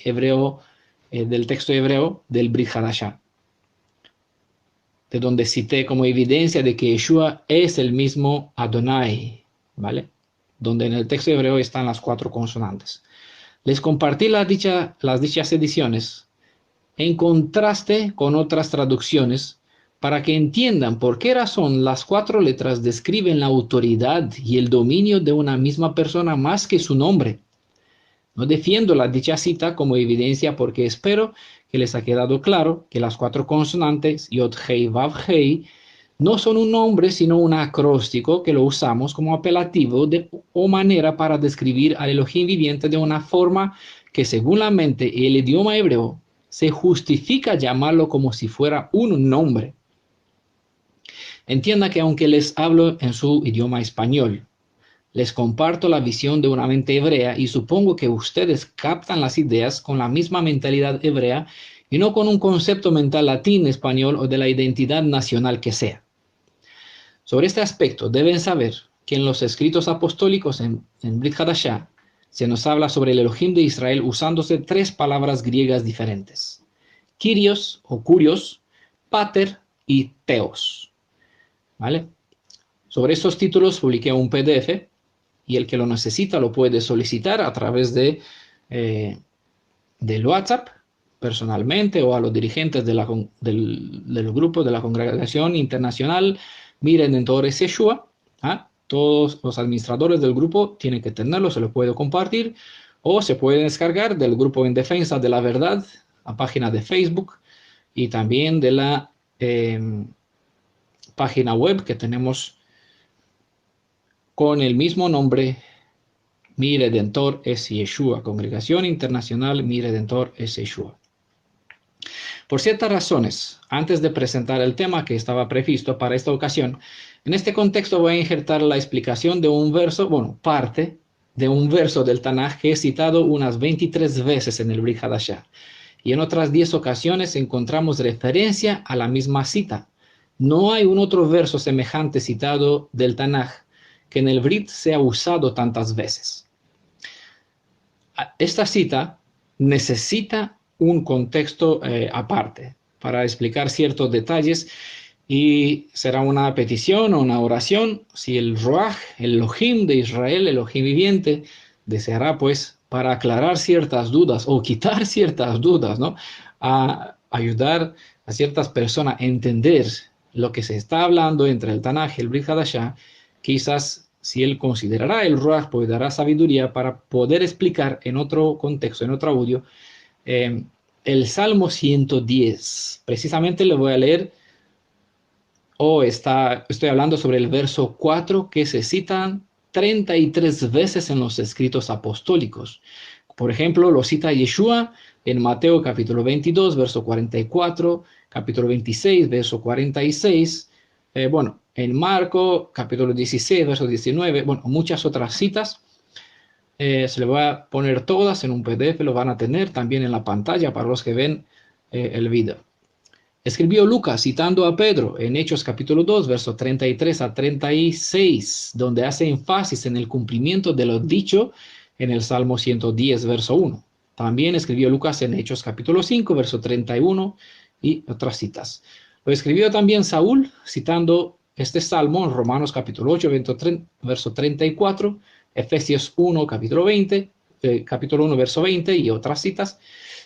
del texto hebreo del Brit Hadashah, de donde cité como evidencia de que Yeshua es el mismo Adonai, ¿vale? Donde en el texto hebreo están las 4 consonantes. Les compartí las dichas ediciones en contraste con otras traducciones para que entiendan por qué razón las 4 letras describen la autoridad y el dominio de una misma persona más que su nombre. No defiendo la dicha cita como evidencia porque espero que les ha quedado claro que las 4 consonantes Yod, Hei, Vav, Hei no son un nombre sino un acróstico que lo usamos como apelativo o manera para describir al Elohim viviente de una forma que según la mente y el idioma hebreo se justifica llamarlo como si fuera un nombre. Entienda que aunque les hablo en su idioma español, les comparto la visión de una mente hebrea y supongo que ustedes captan las ideas con la misma mentalidad hebrea y no con un concepto mental latín, español o de la identidad nacional que sea. Sobre este aspecto deben saber que en los escritos apostólicos en Brit Hadashah se nos habla sobre el Elohim de Israel usándose 3 palabras griegas diferentes: Kyrios o Kurios, Pater y Theos. ¿Vale? Sobre estos títulos publiqué un PDF y el que lo necesita lo puede solicitar a través del WhatsApp personalmente o a los dirigentes del grupo de la Congregación Internacional Mi Redentor es Yeshua. Todos los administradores del grupo tienen que tenerlo, se lo puedo compartir o se puede descargar del grupo en defensa de la verdad, la página de Facebook y también de la página web que tenemos con el mismo nombre, Mi Redentor es Yeshua, Congregación Internacional Mi Redentor es Yeshua. Por ciertas razones, antes de presentar el tema que estaba previsto para esta ocasión, en este contexto voy a injertar la explicación de un verso, parte de un verso del Tanaj que he citado unas 23 veces en el Brit Hadashah, y en otras 10 ocasiones encontramos referencia a la misma cita. No hay un otro verso semejante citado del Tanaj que en el Brit sea usado tantas veces. Esta cita necesita un contexto aparte para explicar ciertos detalles y será una petición o una oración si el Ruach, el Elohim de Israel, el Elohim viviente, deseará pues para aclarar ciertas dudas o quitar ciertas dudas, ¿no? A ayudar a ciertas personas a entender lo que se está hablando entre el Tanaj y el Brit Hadashah. Quizás si él considerará el Ruach, pues dará sabiduría para poder explicar en otro contexto, en otro audio, el Salmo 110. Precisamente le voy a leer, estoy hablando sobre el verso 4 que se citan 33 veces en los escritos apostólicos. Por ejemplo, lo cita Yeshua en Mateo capítulo 22, verso 44, capítulo 26, verso 46, en Marco capítulo 16, verso 19, muchas otras citas. Se le va a poner todas en un PDF, lo van a tener también en la pantalla para los que ven el video. Escribió Lucas citando a Pedro en Hechos capítulo 2, versos 33 a 36, donde hace énfasis en el cumplimiento de lo dicho en el Salmo 110, verso 1. También escribió Lucas en Hechos capítulo 5, verso 31 y otras citas. Lo escribió también Saúl citando este salmo en Romanos capítulo 8, verso 34, Efesios 1, capítulo 1, verso 20 y otras citas.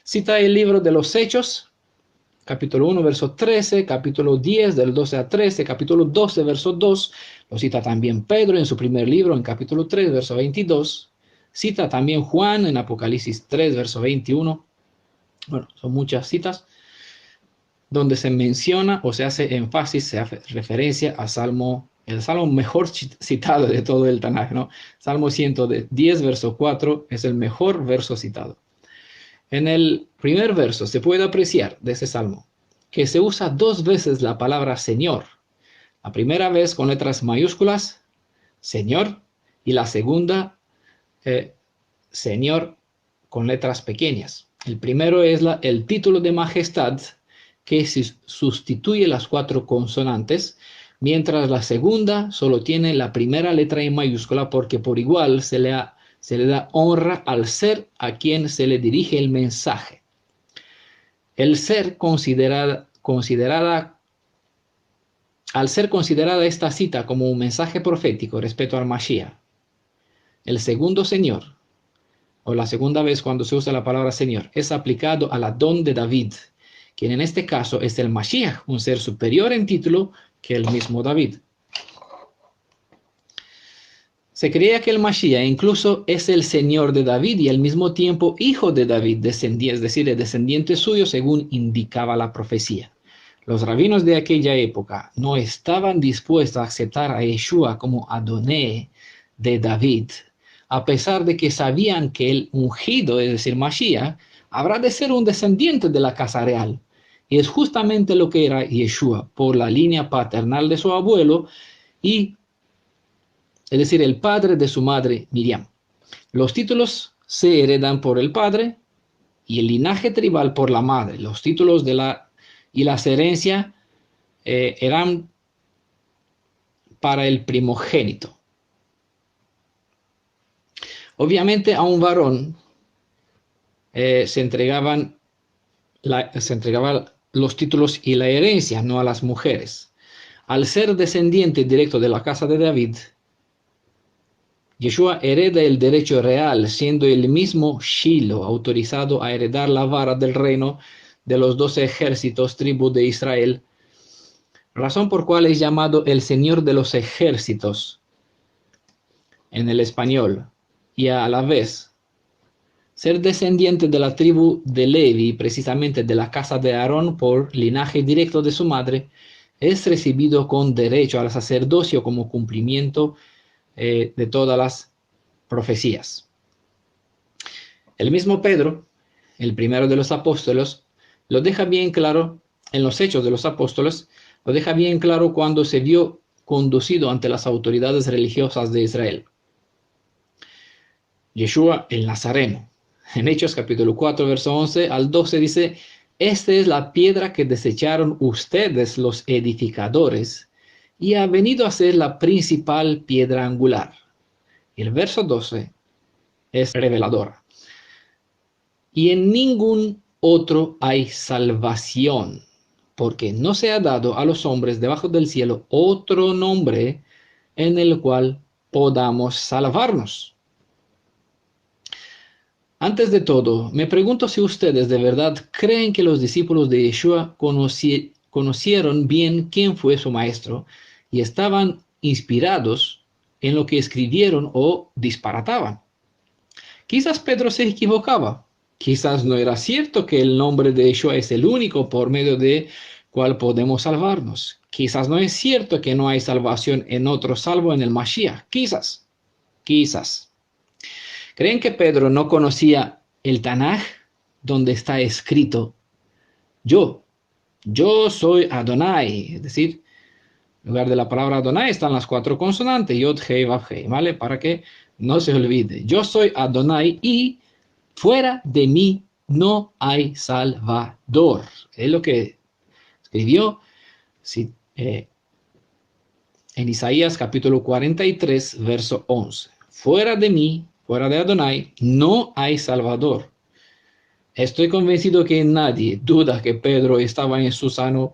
Cita el libro de los Hechos, capítulo 1, verso 13, capítulo 10, del 12 a 13, capítulo 12, verso 2. Lo cita también Pedro en su primer libro, en capítulo 3, verso 22. Cita también Juan en Apocalipsis 3, verso 21. Bueno, son muchas citas donde se menciona o se hace énfasis, se hace referencia a el salmo mejor citado de todo el Tanaj, ¿no? Salmo 110, verso 4, es el mejor verso citado. En el primer verso se puede apreciar de ese salmo que se usa 2 veces la palabra Señor. La primera vez con letras mayúsculas, Señor, y la segunda, Señor, con letras pequeñas. El primero es el título de majestad, que sustituye las 4 consonantes, mientras la segunda solo tiene la primera letra en mayúscula porque por igual se le da honra al ser a quien se le dirige el mensaje. Al ser considerada esta cita como un mensaje profético respecto al Mashiach, el segundo Señor, o la segunda vez cuando se usa la palabra Señor, es aplicado al Adón de David, quien en este caso es el Mashiach, un ser superior en título que el mismo David. Se creía que el Mashiach incluso es el Señor de David y al mismo tiempo hijo de David, es decir, el descendiente suyo según indicaba la profecía. Los rabinos de aquella época no estaban dispuestos a aceptar a Yeshua como Adoné de David, a pesar de que sabían que el ungido, es decir, Mashiach, habrá de ser un descendiente de la casa real. Y es justamente lo que era Yeshua, por la línea paternal de su abuelo es decir, el padre de su madre Miriam. Los títulos se heredan por el padre y el linaje tribal por la madre. Los títulos y las herencias eran para el primogénito. Obviamente a un varón se entregaban los títulos y la herencia, no a las mujeres. Al ser descendiente directo de la casa de David, Yeshua hereda el derecho real, siendo el mismo Shiloh autorizado a heredar la vara del reino de los 12 ejércitos, tribus de Israel, razón por cual es llamado el Señor de los ejércitos en el español, y a la vez ser descendiente de la tribu de Levi, precisamente de la casa de Aarón por linaje directo de su madre, es recibido con derecho al sacerdocio como cumplimiento de todas las profecías. El mismo Pedro, el primero de los apóstoles, lo deja bien claro en los Hechos de los Apóstoles, lo deja bien claro cuando se vio conducido ante las autoridades religiosas de Israel. Yeshua el Nazareno. En Hechos capítulo 4, verso 11 al 12 dice: esta es la piedra que desecharon ustedes los edificadores y ha venido a ser la principal piedra angular. Y el verso 12 es revelador. Y en ningún otro hay salvación, porque no se ha dado a los hombres debajo del cielo otro nombre en el cual podamos salvarnos. Antes de todo, me pregunto si ustedes de verdad creen que los discípulos de Yeshua conocieron bien quién fue su maestro y estaban inspirados en lo que escribieron o disparataban. Quizás Pedro se equivocaba. Quizás no era cierto que el nombre de Yeshua es el único por medio de cual podemos salvarnos. Quizás no es cierto que no hay salvación en otro salvo en el Mashiach. Quizás. ¿Creen que Pedro no conocía el Tanaj donde está escrito yo soy Adonai? Es decir, en lugar de la palabra Adonai están las 4 consonantes, Yod, Hei, Vav, Hei, ¿vale? Para que no se olvide. Yo soy Adonai y fuera de mí no hay Salvador. Es lo que escribió en Isaías capítulo 43, verso 11. Fuera de mí, fuera de Adonai, no hay Salvador. Estoy convencido que nadie duda que Pedro estaba en su sano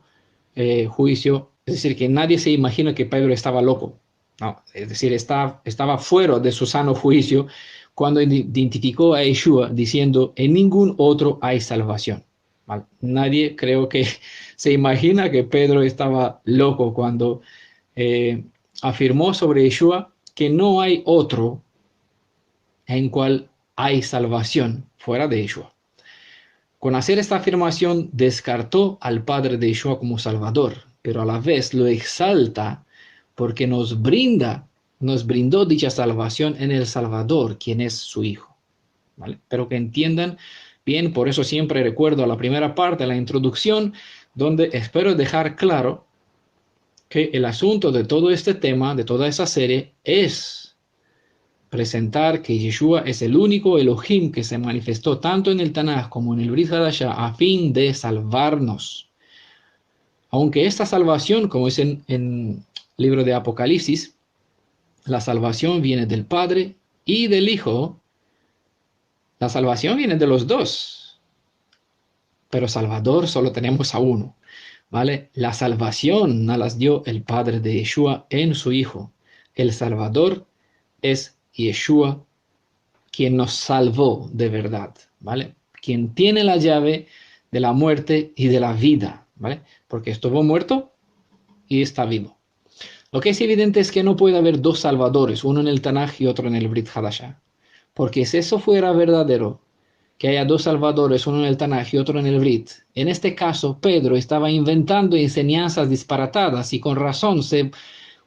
juicio. Es decir, que nadie se imagina que Pedro estaba loco. No, es decir, estaba fuera de su sano juicio cuando identificó a Yeshua diciendo, en ningún otro hay salvación. ¿Vale? Nadie creo que se imagina que Pedro estaba loco cuando afirmó sobre Yeshua que no hay otro en cual hay salvación fuera de Yeshua. Con hacer esta afirmación descartó al Padre de Yeshua como Salvador, pero a la vez lo exalta porque nos brindó dicha salvación en el Salvador, quien es su Hijo. ¿Vale? Pero que entiendan bien, por eso siempre recuerdo la primera parte, la introducción, donde espero dejar claro que el asunto de todo este tema, de toda esa serie, es presentar que Yeshua es el único Elohim que se manifestó tanto en el Tanaj como en el Brit Hadashah a fin de salvarnos. Aunque esta salvación, como es en el libro de Apocalipsis, la salvación viene del Padre y del Hijo, la salvación viene de los dos, pero Salvador solo tenemos a uno, ¿vale? La salvación nos las dio el Padre de Yeshua en su Hijo. El Salvador es Yeshua, quien nos salvó de verdad, ¿vale? Quien tiene la llave de la muerte y de la vida, ¿vale? Porque estuvo muerto y está vivo. Lo que es evidente es que no puede haber dos salvadores, uno en el Tanaj y otro en el Brit Hadashah. Porque si eso fuera verdadero, que haya dos salvadores, uno en el Tanaj y otro en el Brit, en este caso Pedro estaba inventando enseñanzas disparatadas y con razón se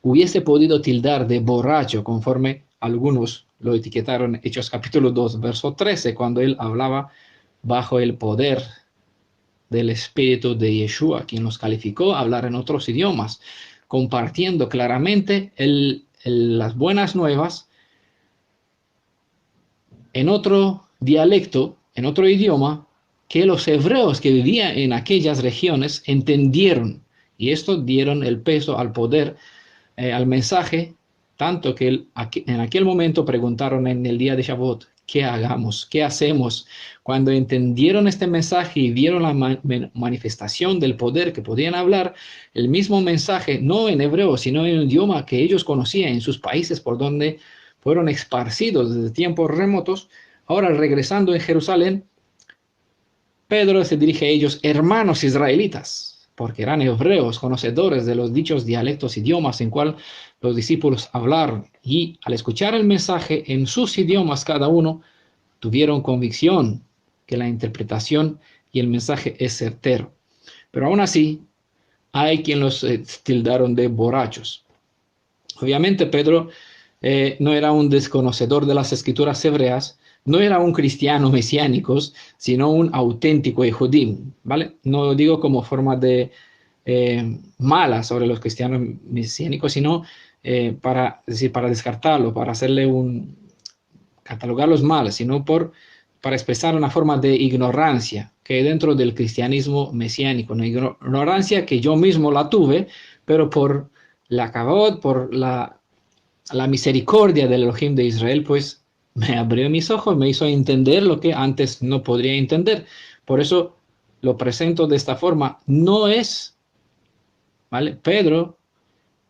hubiese podido tildar de borracho, conforme algunos lo etiquetaron Hechos capítulo 2, verso 13, cuando él hablaba bajo el poder del Espíritu de Yeshua, quien los calificó a hablar en otros idiomas, compartiendo claramente las buenas nuevas en otro dialecto, en otro idioma, que los hebreos que vivían en aquellas regiones entendieron, y esto dieron el peso al poder, al mensaje, tanto que en aquel momento preguntaron en el día de Shavuot, ¿qué hagamos? ¿Qué hacemos? Cuando entendieron este mensaje y vieron la manifestación del poder que podían hablar, el mismo mensaje, no en hebreo, sino en un idioma que ellos conocían en sus países por donde fueron esparcidos desde tiempos remotos, ahora regresando en Jerusalén, Pedro se dirige a ellos, hermanos israelitas, porque eran hebreos, conocedores de los dichos dialectos, idiomas en cual los discípulos hablaron, y al escuchar el mensaje en sus idiomas cada uno, tuvieron convicción que la interpretación y el mensaje es certero. Pero aún así, hay quien los tildaron de borrachos. Obviamente Pedro no era un desconocedor de las escrituras hebreas, no era un cristiano mesiánico, sino un auténtico Ejodim, ¿vale? No lo digo como forma de mala sobre los cristianos mesiánicos, sino para descartarlo, para catalogarlos mal, sino para expresar una forma de ignorancia que hay dentro del cristianismo mesiánico, una ignorancia que yo mismo la tuve, pero por la kavod, por la misericordia del Elohim de Israel, pues me abrió mis ojos, me hizo entender lo que antes no podría entender. Por eso lo presento de esta forma. No es, ¿vale? Pedro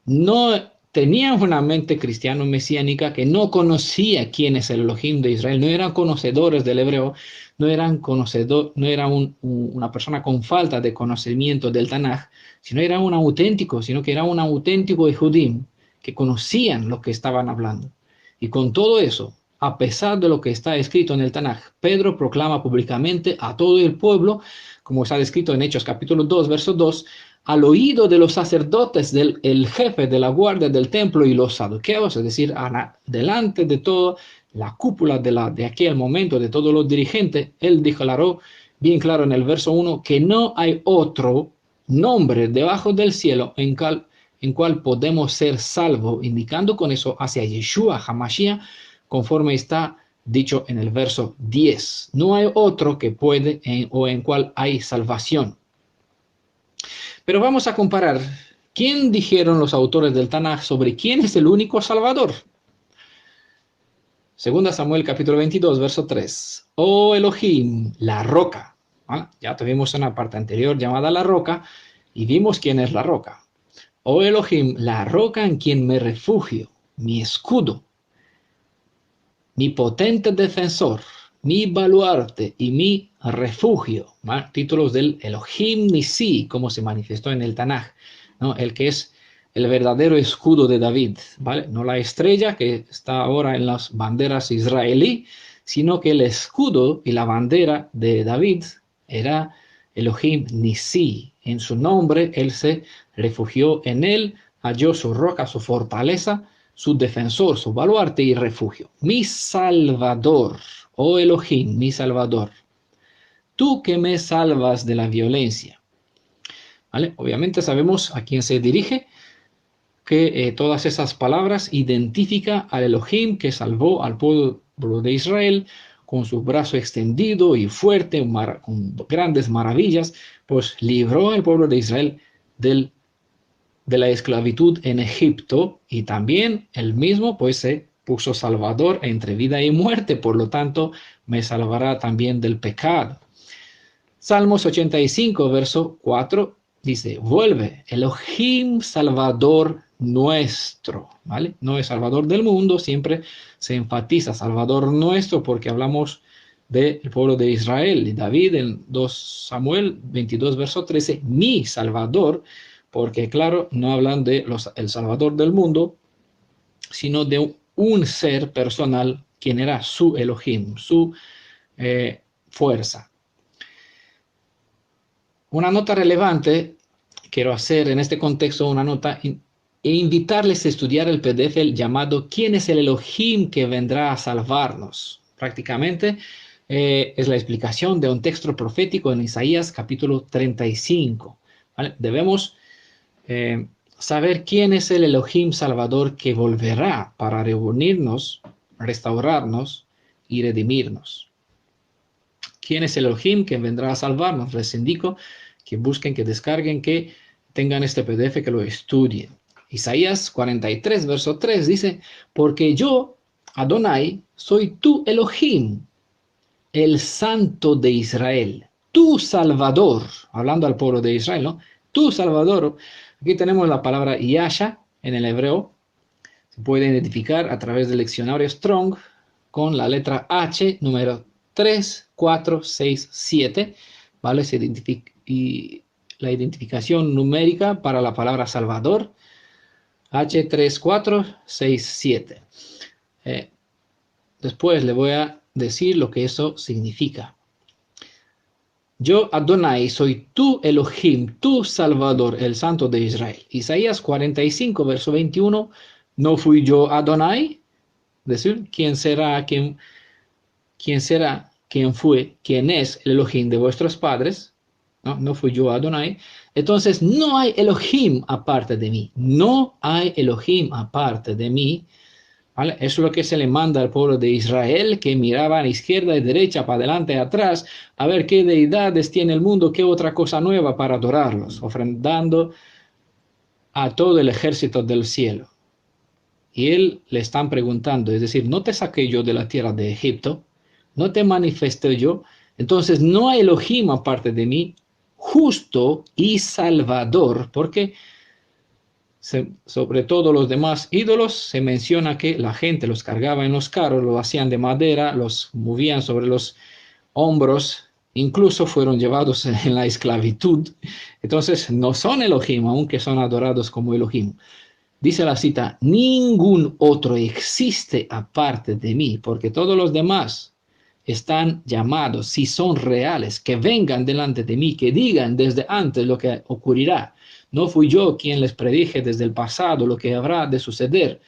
no tenía una mente cristiano-mesiánica que no conocía quién es el Elohim de Israel, no eran conocedores del hebreo, no era una persona con falta de conocimiento del Tanaj, sino era un auténtico, sino que era un auténtico Ejudim, que conocían lo que estaban hablando. Y con todo eso, a pesar de lo que está escrito en el Tanaj, Pedro proclama públicamente a todo el pueblo, como está descrito en Hechos capítulo 2, verso 2, al oído de los sacerdotes, el jefe de la guardia del templo y los saduceos, es decir, delante de toda la cúpula de aquel momento, de todos los dirigentes, él declaró bien claro en el verso 1 que no hay otro nombre debajo del cielo en cual podemos ser salvos, indicando con eso hacia Yeshua HaMashiach, conforme está dicho en el verso 10. No hay otro que puede o en cual hay salvación. Pero vamos a comparar. ¿Quién dijeron los autores del Tanaj sobre quién es el único Salvador? Segunda Samuel capítulo 22, verso 3. Oh Elohim, la roca. Ya tuvimos una parte anterior llamada la roca y vimos quién es la roca. Oh Elohim, la roca en quien me refugio, mi escudo, mi potente defensor, mi baluarte y mi refugio. Títulos del Elohim Nisi, como se manifestó en el Tanaj, ¿no? El que es el verdadero escudo de David, ¿vale? No la estrella que está ahora en las banderas israelí, sino que el escudo y la bandera de David era Elohim Nisi. En su nombre, él se refugió en él, halló su roca, su fortaleza, su defensor, su baluarte y refugio. Mi Salvador, oh Elohim, mi Salvador, tú que me salvas de la violencia. ¿Vale? Obviamente sabemos a quién se dirige, que todas esas palabras identifican al Elohim que salvó al pueblo de Israel con su brazo extendido y fuerte, con grandes maravillas, pues libró al pueblo de Israel de la esclavitud en Egipto, y también él mismo pues se puso salvador entre vida y muerte, por lo tanto me salvará también del pecado. Salmos 85, verso 4 dice, vuelve, Elohim Salvador nuestro, ¿vale? No es Salvador del mundo, siempre se enfatiza Salvador nuestro porque hablamos del pueblo de Israel. Y David en 2 Samuel 22, verso 13, mi Salvador, porque claro, no hablan de el Salvador del mundo, sino de un ser personal, quien era su Elohim, su fuerza. Una nota relevante, quiero hacer en este contexto una nota e invitarles a estudiar el PDF llamado ¿Quién es el Elohim que vendrá a salvarnos? Prácticamente es la explicación de un texto profético en Isaías capítulo 35. ¿Vale? Debemos saber quién es el Elohim Salvador que volverá para reunirnos, restaurarnos y redimirnos. ¿Quién es el Elohim que vendrá a salvarnos? Les indico que busquen, que descarguen, que tengan este PDF, que lo estudien. Isaías 43, verso 3 dice, porque yo, Adonai, soy tu Elohim, el Santo de Israel, tu Salvador, hablando al pueblo de Israel, ¿no? Tu Salvador. Aquí tenemos la palabra Yasha en el hebreo. Se puede identificar a través del diccionario Strong con la letra H, número 3, 4, 6, 7, ¿vale? Y la identificación numérica para la palabra Salvador, H3, 4, 6, 7. Después le voy a decir lo que eso significa. Yo, Adonai, soy tu Elohim, tu Salvador, el Santo de Israel. Isaías 45, verso 21, ¿no fui yo Adonai? Es decir, ¿quién será, quién fue, quién es el Elohim de vuestros padres? No fui yo Adonai. Entonces, no hay Elohim aparte de mí. No hay Elohim aparte de mí. ¿Vale? Eso es lo que se le manda al pueblo de Israel, que miraba a la izquierda y derecha, para adelante y atrás, a ver qué deidades tiene el mundo, qué otra cosa nueva para adorarlos, ofrendando a todo el ejército del cielo. Y él le están preguntando, es decir, ¿no te saqué yo de la tierra de Egipto? ¿No te manifesté yo? Entonces no hay Elohim aparte de mí, justo y salvador, porque sobre todo los demás ídolos se menciona que la gente los cargaba en los carros, lo hacían de madera, los movían sobre los hombros, incluso fueron llevados en la esclavitud. Entonces no son Elohim, aunque son adorados como Elohim. Dice la cita, ningún otro existe aparte de mí, porque todos los demás están llamados, si son reales, que vengan delante de mí, que digan desde antes lo que ocurrirá. No fui yo quien les predije desde el pasado lo que habrá de suceder.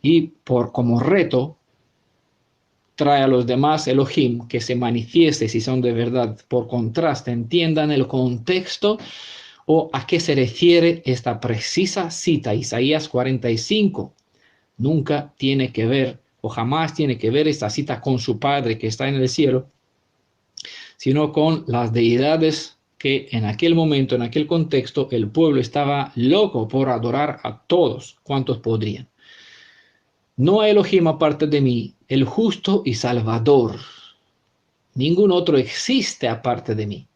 Y como reto, trae a los demás Elohim que se manifieste si son de verdad. Por contraste, entiendan el contexto o a qué se refiere esta precisa cita. Isaías 45 nunca tiene que ver o jamás tiene que ver esta cita con su Padre que está en el cielo, sino con las deidades que en aquel momento, en aquel contexto, el pueblo estaba loco por adorar a todos cuantos podrían. No hay Elohim aparte de mí, el justo y salvador. Ningún otro existe aparte de mí.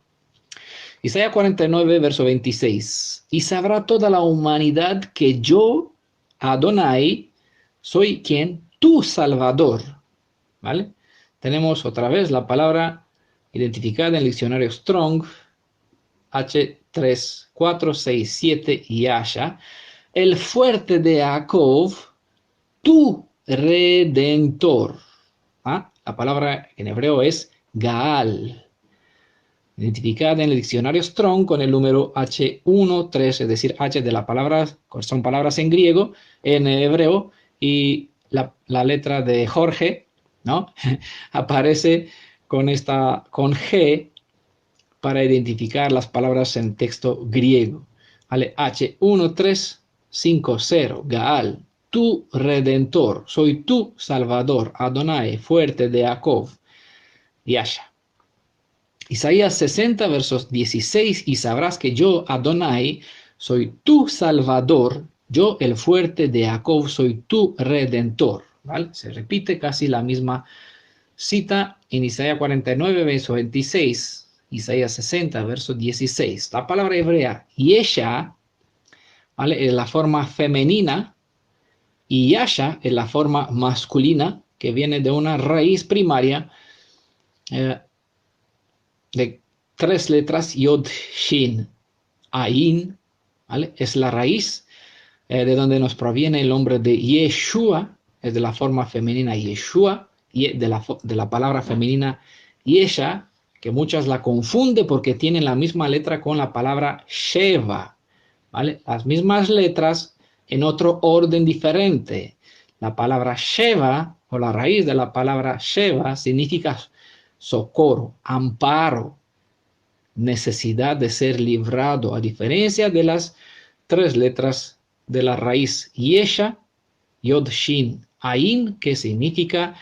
Isaías 49, verso 26. Y sabrá toda la humanidad que yo, Adonai, soy quien, tu salvador. ¿Vale? Tenemos otra vez la palabra identificada en el diccionario Strong, H3467 Yasha, el fuerte de Jacob, tu redentor. ¿Ah? La palabra en hebreo es Gaal, identificada en el diccionario Strong con el número H13, es decir, H de la palabra, son palabras en griego, en hebreo, y la letra de Jorge, ¿no? Aparece con G para identificar las palabras en texto griego. ¿Vale? H1350, Gaal, tu redentor, soy tu salvador, Adonai, fuerte de Jacob, Yasha. Isaías 60, versos 16, y sabrás que yo, Adonai, soy tu salvador, yo el fuerte de Jacob, soy tu redentor. ¿Vale? Se repite casi la misma cita en Isaías 49, verso 26, Isaías 60, verso 16. La palabra hebrea Yesha, ¿vale?, es la forma femenina y Yasha es la forma masculina que viene de una raíz primaria de 3 letras, Yod, Shin, Ain, ¿vale? Es la raíz de donde nos proviene el nombre de Yeshua, es de la forma femenina Yeshua, y de la palabra femenina Yesha, que muchas la confunden porque tienen la misma letra con la palabra Sheva, ¿vale? Las mismas letras en otro orden diferente. La palabra Sheva, o la raíz de la palabra Sheva, significa socorro, amparo, necesidad de ser librado, a diferencia de las 3 letras de la raíz Yesha, Yod, Shin, Ain, que significa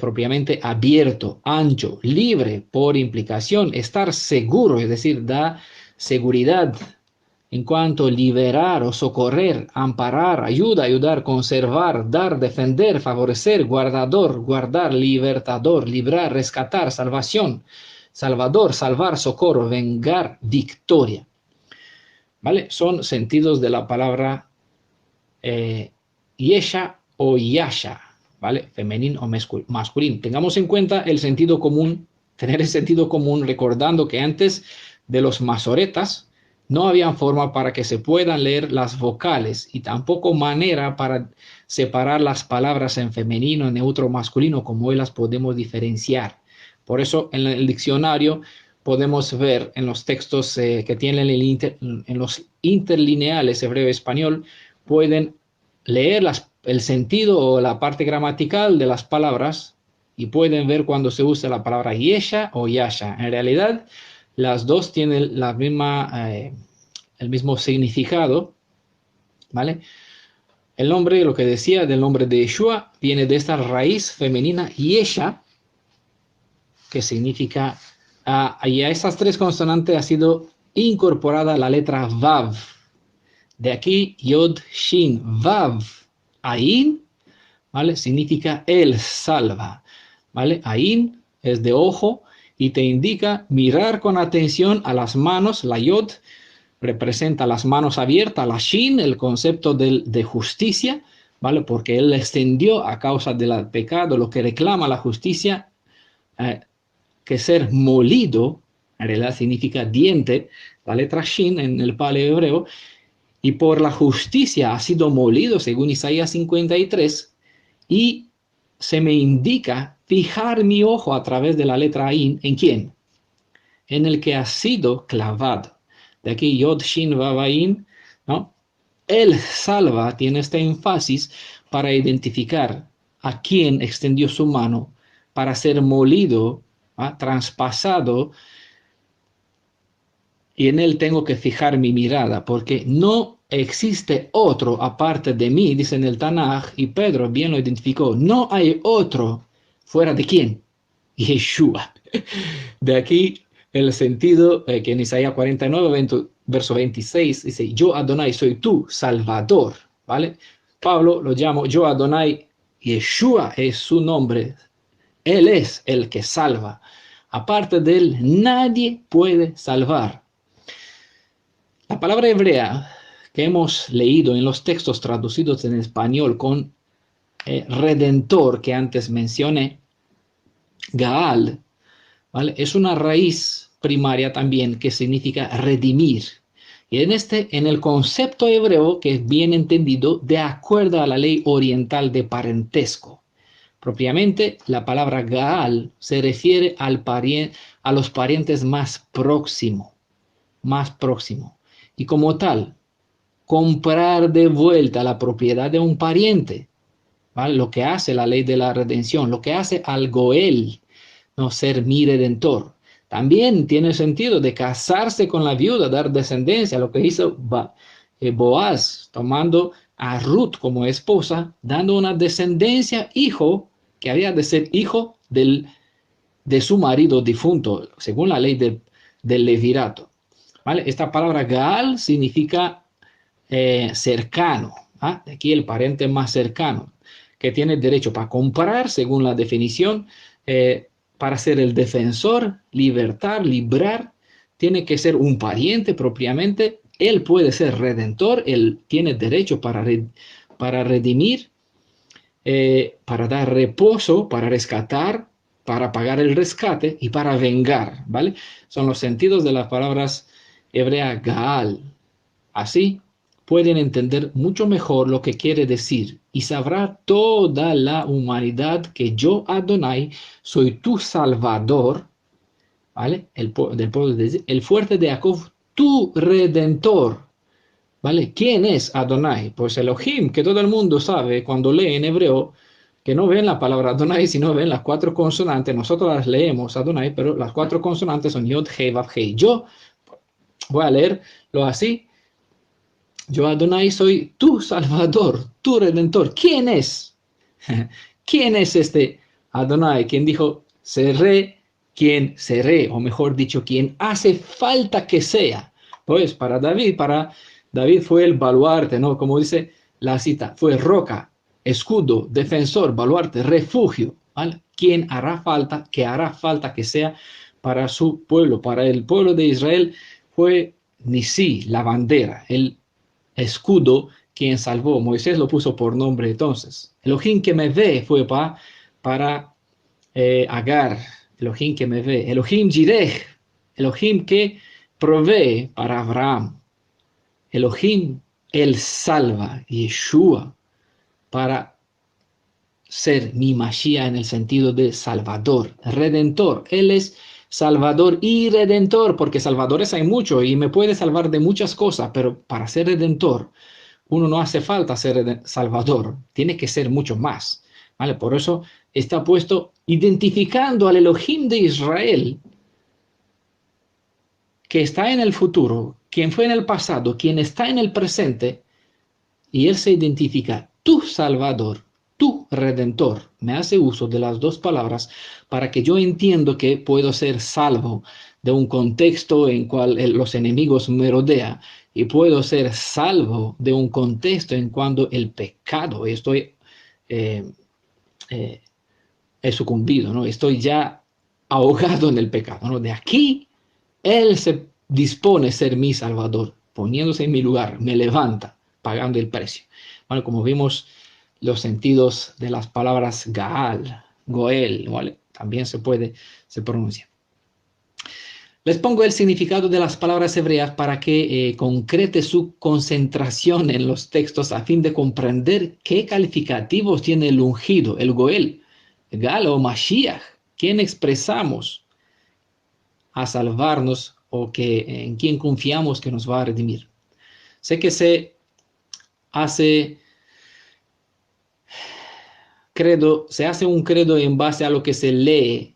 propiamente abierto, ancho, libre, por implicación, estar seguro, es decir, da seguridad en cuanto a liberar o socorrer, amparar, ayudar, conservar, dar, defender, favorecer, guardador, guardar, libertador, librar, rescatar, salvación, salvador, salvar, socorro, vengar, victoria. ¿Vale? Son sentidos de la palabra Yesha o Yasha, ¿vale? Femenino o masculino. Tengamos en cuenta el sentido común, tener el sentido común, recordando que antes de los masoretas no había forma para que se puedan leer las vocales y tampoco manera para separar las palabras en femenino, en neutro, masculino, como hoy las podemos diferenciar. Por eso en el diccionario podemos ver en los textos que tienen en los interlineales hebreo-español, pueden leer el sentido o la parte gramatical de las palabras y pueden ver cuando se usa la palabra Yesha o Yasha. En realidad, las dos tienen el mismo significado, ¿vale? El nombre, lo que decía del nombre de Yeshua, viene de esta raíz femenina Yesha, que significa, y a estas 3 consonantes ha sido incorporada la letra Vav. De aquí, Yod, Shin, Vav, Ain, ¿vale? Significa Él salva, ¿vale? Ain es de ojo y te indica mirar con atención a las manos. La Yod representa las manos abiertas, la Shin, el concepto de justicia, ¿vale? Porque Él extendió a causa del pecado lo que reclama la justicia, que ser molido, en realidad significa diente, la letra Shin en el paleo hebreo, y por la justicia ha sido molido, según Isaías 53, y se me indica fijar mi ojo a través de la letra Ain, ¿en quién? En el que ha sido clavado. De aquí Yod Shin Vav Ain, ¿no? Él salva, tiene este énfasis para identificar a quién extendió su mano para ser molido, ¿ah? Traspasado, y en él tengo que fijar mi mirada, porque no existe otro aparte de mí, dice en el Tanaj, y Pedro bien lo identificó, no hay otro fuera de quién, Yeshua. De aquí el sentido que en Isaías 49, verso 26, dice, yo Adonai soy tu Salvador, ¿vale? Pablo lo llamo, yo Adonai, Yeshua es su nombre, él es el que salva. Aparte de él, nadie puede salvar. La palabra hebrea que hemos leído en los textos traducidos en español con redentor que antes mencioné, Gaal, ¿vale? Es una raíz primaria también que significa redimir. Y en el concepto hebreo que es bien entendido de acuerdo a la ley oriental de parentesco. Propiamente, la palabra Gaal se refiere a los parientes más próximos, más próximo. Y como tal, comprar de vuelta la propiedad de un pariente, ¿vale? Lo que hace la ley de la redención, lo que hace al Goel, no ser mi redentor. También tiene sentido de casarse con la viuda, dar descendencia, lo que hizo Boaz, tomando a Ruth como esposa, dando una descendencia, hijo, que había de ser hijo de su marido difunto, según la ley del levirato. ¿Vale? Esta palabra Gaal significa cercano, ¿ah? De aquí el pariente más cercano, que tiene derecho para comprar, según la definición, para ser el defensor, libertar, librar, tiene que ser un pariente propiamente, él puede ser redentor, él tiene derecho para redimir, para dar reposo, para rescatar, para pagar el rescate y para vengar, ¿vale? Son los sentidos de las palabras hebreas Gaal. Así pueden entender mucho mejor lo que quiere decir y sabrá toda la humanidad que yo, Adonai, soy tu Salvador, ¿vale? Del pueblo de el fuerte de Jacob, tu Redentor, ¿vale? ¿Quién es Adonai? Pues Elohim, que todo el mundo sabe cuando lee en hebreo, que no ven la palabra Adonai, sino ven las cuatro consonantes. Nosotros las leemos Adonai, pero las cuatro consonantes son Yod, He, Vav, He. Yo voy a leerlo así. Yo, Adonai, soy tu Salvador, tu Redentor. ¿Quién es? ¿Quién es este Adonai? ¿Quién dijo, seré quien seré? O mejor dicho, quien hace falta que sea. Pues para David fue el baluarte, ¿no? Como dice la cita, fue roca, escudo, defensor, baluarte, refugio. ¿Vale? ¿Quién hará falta que sea para su pueblo? Para el pueblo de Israel fue Nisí, la bandera, el escudo quien salvó. Moisés lo puso por nombre entonces. Elohim que me ve fue para Agar. Elohim que me ve. Elohim Jireh. Elohim que provee para Abraham. Elohim, él salva. Yeshua para ser mi Mashiach en el sentido de salvador, redentor. Él es salvador y redentor, porque salvadores hay muchos y me puede salvar de muchas cosas, pero para ser redentor, uno no hace falta ser salvador, tiene que ser mucho más, ¿vale? Por eso está puesto identificando al Elohim de Israel, que está en el futuro, quien fue en el pasado, quien está en el presente, y él se identifica, tu Salvador, tu Redentor. Me hace uso de las dos palabras para que yo entiendo que puedo ser salvo de un contexto en cual los enemigos me rodean y puedo ser salvo de un contexto en cuando el pecado estoy he sucumbido, ¿no? Estoy ya ahogado en el pecado, ¿no? De aquí él se dispone a ser mi Salvador, poniéndose en mi lugar, me levanta, pagando el precio. Bueno, como vimos los sentidos de las palabras Gaal, Goel, ¿vale? También se pronuncia. Les pongo el significado de las palabras hebreas para que concrete su concentración en los textos a fin de comprender qué calificativos tiene el ungido, el Goel, Gal o Mashiach, quien expresamos a salvarnos o en quien confiamos que nos va a redimir. Sé que se hace un credo en base a lo que se lee,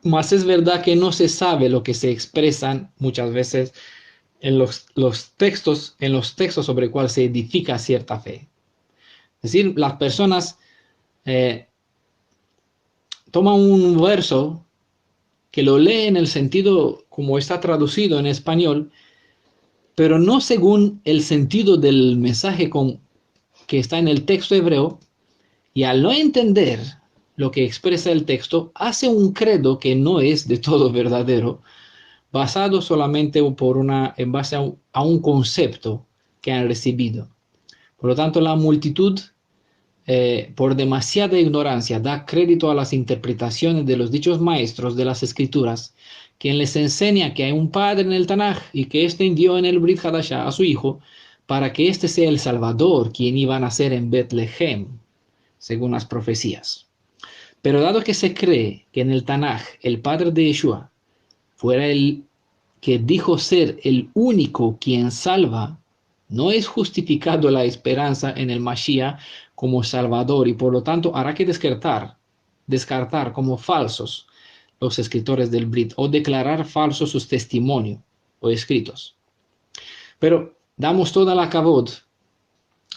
mas es verdad que no se sabe lo que se expresan muchas veces en los textos sobre los cuales se edifica cierta fe. Es decir, las personas toman un verso que lo leen en el sentido como está traducido en español, pero no según el sentido del mensaje que está en el texto hebreo, y al no entender lo que expresa el texto, hace un credo que no es de todo verdadero, basado solamente en base a un concepto que han recibido. Por lo tanto, la multitud, por demasiada ignorancia, da crédito a las interpretaciones de los dichos maestros de las Escrituras, quien les enseña que hay un Padre en el Tanaj y que éste envió en el Brit Hadashah a su Hijo para que éste sea el Salvador, quien iba a nacer en Betlehem, según las profecías. Pero dado que se cree que en el Tanaj el padre de Yeshua fuera el que dijo ser el único quien salva, no es justificado la esperanza en el Mashiach como Salvador, y por lo tanto hará que descartar como falsos los escritores del Brit o declarar falsos sus testimonios o escritos. Pero damos toda la kavod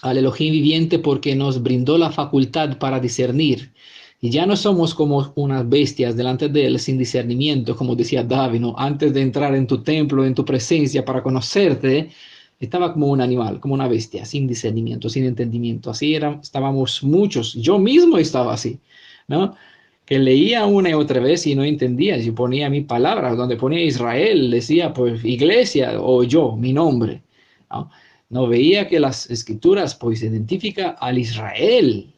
al Elohim viviente porque nos brindó la facultad para discernir. Y ya no somos como unas bestias delante de él sin discernimiento, como decía David, ¿no? Antes de entrar en tu templo, en tu presencia, para conocerte, estaba como un animal, como una bestia, sin discernimiento, sin entendimiento. Así estábamos muchos. Yo mismo estaba así, ¿no? Que leía una y otra vez y no entendía. Yo ponía mi palabra, donde ponía Israel, decía pues iglesia o yo, mi nombre, ¿no? No veía que las escrituras pues identifican al Israel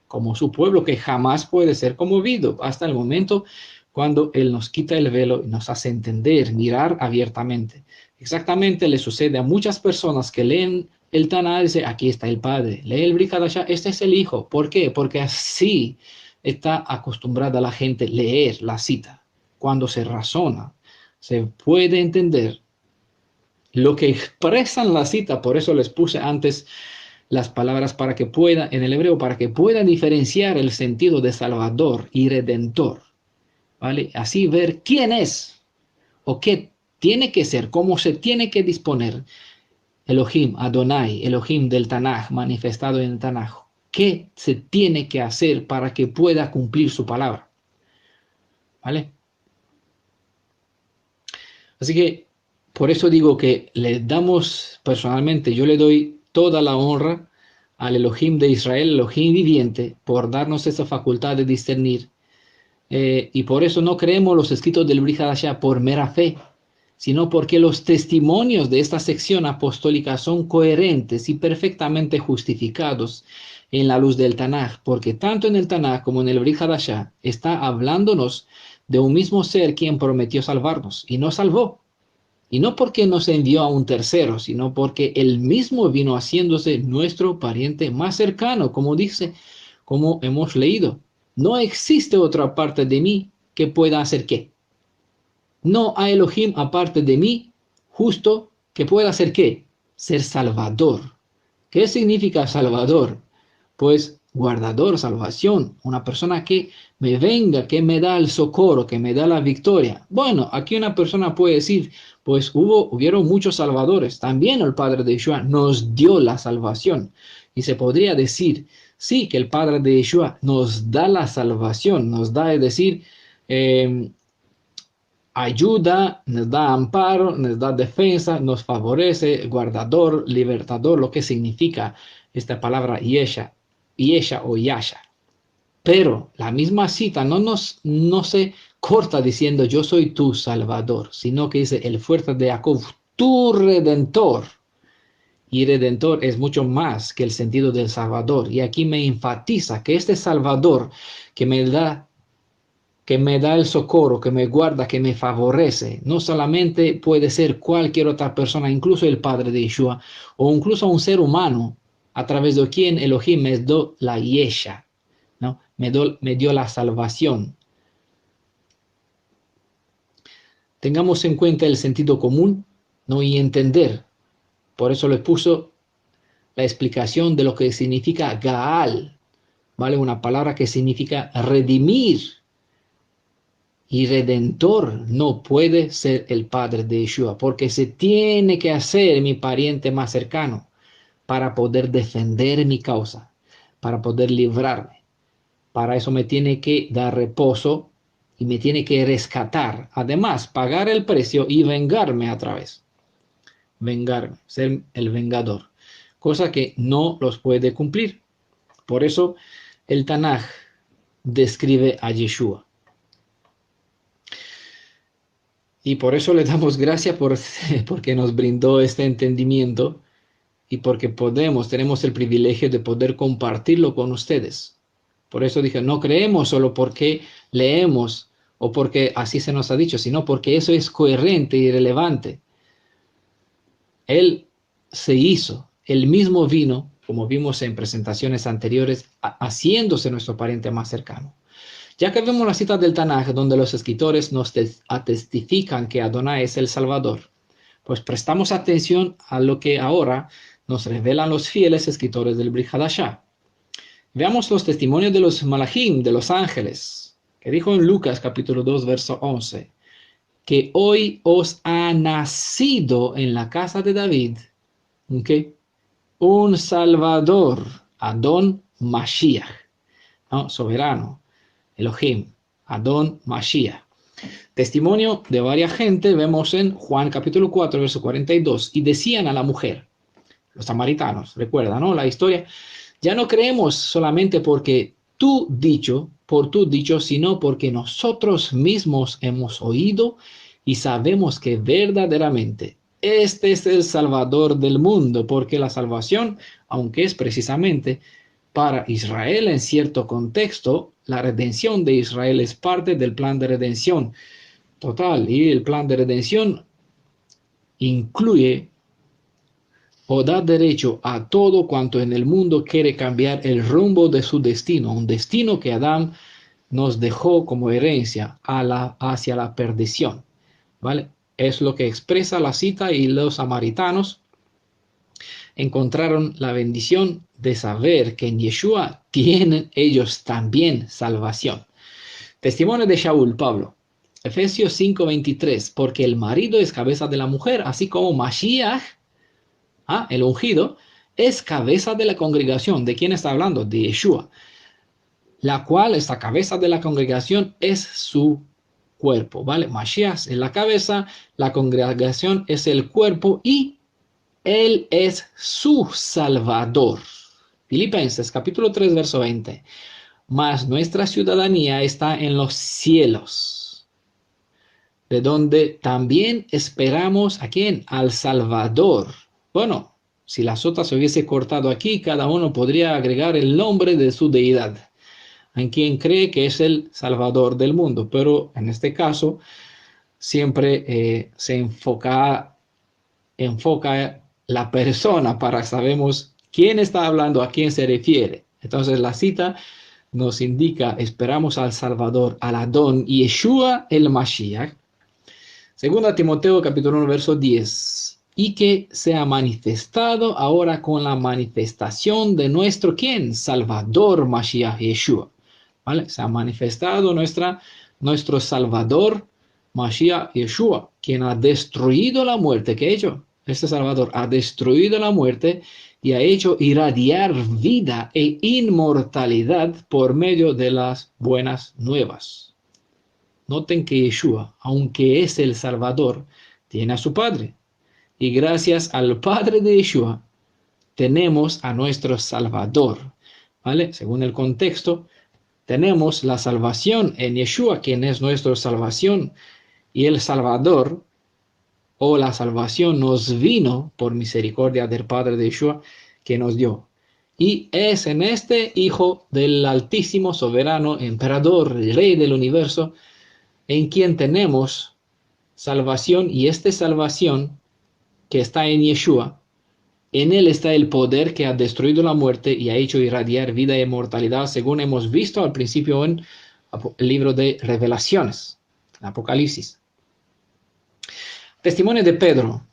como su pueblo que jamás puede ser conmovido hasta el momento cuando Él nos quita el velo y nos hace entender, mirar abiertamente. Exactamente le sucede a muchas personas que leen el Taná y dicen, aquí está el Padre. Lee el Brit Hadashah, este es el Hijo. ¿Por qué? Porque así está acostumbrada la gente a leer la cita. Cuando se razona, se puede entender lo que expresan la cita. Por eso les puse antes las palabras para que pueda, en el hebreo, para que pueda diferenciar el sentido de Salvador y Redentor, ¿vale? Así ver quién es o qué tiene que ser, cómo se tiene que disponer Elohim, Adonai, Elohim del Tanaj, manifestado en el Tanaj. ¿Qué se tiene que hacer para que pueda cumplir su palabra? ¿Vale? Así que por eso digo que le damos personalmente, yo le doy toda la honra al Elohim de Israel, Elohim viviente, por darnos esa facultad de discernir. Y por eso no creemos los escritos del Brit Hadashah por mera fe, sino porque los testimonios de esta sección apostólica son coherentes y perfectamente justificados en la luz del Tanaj, porque tanto en el Tanaj como en el Brit Hadashah está hablándonos de un mismo ser quien prometió salvarnos y nos salvó. Y no porque nos envió a un tercero, sino porque él mismo vino haciéndose nuestro pariente más cercano, como dice, como hemos leído. No existe otra parte de mí que pueda hacer qué. No hay Elohim aparte de mí, justo, que pueda hacer qué. Ser salvador. ¿Qué significa salvador? Pues guardador, salvación, una persona que me venga, que me da el socorro, que me da la victoria. Bueno, aquí una persona puede decir, pues hubieron muchos salvadores. También el Padre de Yeshua nos dio la salvación. Y se podría decir, sí, que el Padre de Yeshua nos da la salvación, nos da, es decir, ayuda, nos da amparo, nos da defensa, nos favorece, guardador, libertador, lo que significa esta palabra Yesha o Yasha. Pero la misma cita no se corta diciendo yo soy tu salvador, sino que dice el fuerte de Jacob, tu redentor. Y redentor es mucho más que el sentido del salvador. Y aquí me enfatiza que este salvador que me da que me da el socorro, que me guarda, que me favorece. No solamente puede ser cualquier otra persona, incluso el Padre de Yeshua, o incluso un ser humano, a través de quien Elohim me dio la yesha, ¿no? Me dio la salvación. Tengamos en cuenta el sentido común, ¿no? Y entender. Por eso le puso la explicación de lo que significa Gaal, ¿vale? Una palabra que significa redimir. Y redentor no puede ser el Padre de Yeshua, porque se tiene que hacer mi pariente más cercano para poder defender mi causa, para poder librarme. Para eso me tiene que dar reposo y me tiene que rescatar. Además, pagar el precio y vengarme a través. Vengarme, ser el vengador. Cosa que no los puede cumplir. Por eso el Tanaj describe a Yeshua. Y por eso le damos gracias porque nos brindó este entendimiento y porque tenemos el privilegio de poder compartirlo con ustedes. Por eso dije, no creemos solo porque leemos o porque así se nos ha dicho, sino porque eso es coherente y relevante. Él se hizo, él mismo vino, como vimos en presentaciones anteriores, haciéndose nuestro pariente más cercano. Ya que vemos la cita del Tanaj, donde los escritores nos testifican que Adonai es el Salvador, pues prestamos atención a lo que ahora nos revelan los fieles escritores del Brit Hadashah. Veamos los testimonios de los Malachim, de los ángeles, que dijo en Lucas capítulo 2, verso 11, que hoy os ha nacido en la casa de David, ¿okay?, un Salvador, Adon Mashiach, ¿no? Soberano, Elohim, Adon Mashiach. Testimonio de varias gente vemos en Juan capítulo 4, verso 42. Y decían a la mujer, los samaritanos, recuerda, ¿no?, la historia, ya no creemos solamente porque por tu dicho, sino porque nosotros mismos hemos oído y sabemos que verdaderamente este es el Salvador del mundo, porque la salvación, aunque es precisamente para Israel en cierto contexto, la redención de Israel es parte del plan de redención total, y el plan de redención incluye o da derecho a todo cuanto en el mundo quiere cambiar el rumbo de su destino, un destino que Adán nos dejó como herencia hacia la perdición, ¿vale? Es lo que expresa la cita, y los samaritanos encontraron la bendición de saber que en Yeshua tienen ellos también salvación. Testimonio de Shaul, Pablo. Efesios 5:23, porque el marido es cabeza de la mujer, así como Mashiach, el ungido, es cabeza de la congregación. ¿De quién está hablando? De Yeshua. La cual, esta cabeza de la congregación, es su cuerpo, ¿vale? Mashiach es la cabeza, la congregación es el cuerpo y él es su Salvador. Filipenses capítulo 3, verso 20. Mas nuestra ciudadanía está en los cielos, de donde también esperamos, ¿a quién? Al Salvador. Bueno, si la sota se hubiese cortado aquí, cada uno podría agregar el nombre de su deidad, en quien cree que es el Salvador del mundo. Pero en este caso, siempre se enfoca la persona para sabemos quién está hablando, a quién se refiere. Entonces la cita nos indica, esperamos al Salvador, al Adón Yeshua el Mashiach. Segunda Timoteo capítulo 1, verso 10. Y que se ha manifestado ahora con la manifestación de nuestro, ¿quién? Salvador Mashiach Yeshua. ¿Vale? Se ha manifestado nuestro Salvador Mashiach Yeshua, quien ha destruido la muerte. ¿Qué ha hecho? Este Salvador ha destruido la muerte y ha hecho irradiar vida e inmortalidad por medio de las buenas nuevas. Noten que Yeshua, aunque es el Salvador, tiene a su Padre. Y gracias al Padre de Yeshua, tenemos a nuestro Salvador. ¿Vale? Según el contexto, tenemos la salvación en Yeshua, quien es nuestra salvación. Y el Salvador, o la salvación, nos vino por misericordia del Padre de Yeshua, que nos dio. Y es en este Hijo del Altísimo, Soberano, Emperador, Rey del Universo, en quien tenemos salvación, y esta salvación que está en Yeshua, en él está el poder que ha destruido la muerte y ha hecho irradiar vida e inmortalidad, según hemos visto al principio en el libro de Revelaciones, Apocalipsis. Testimonio de Pedro,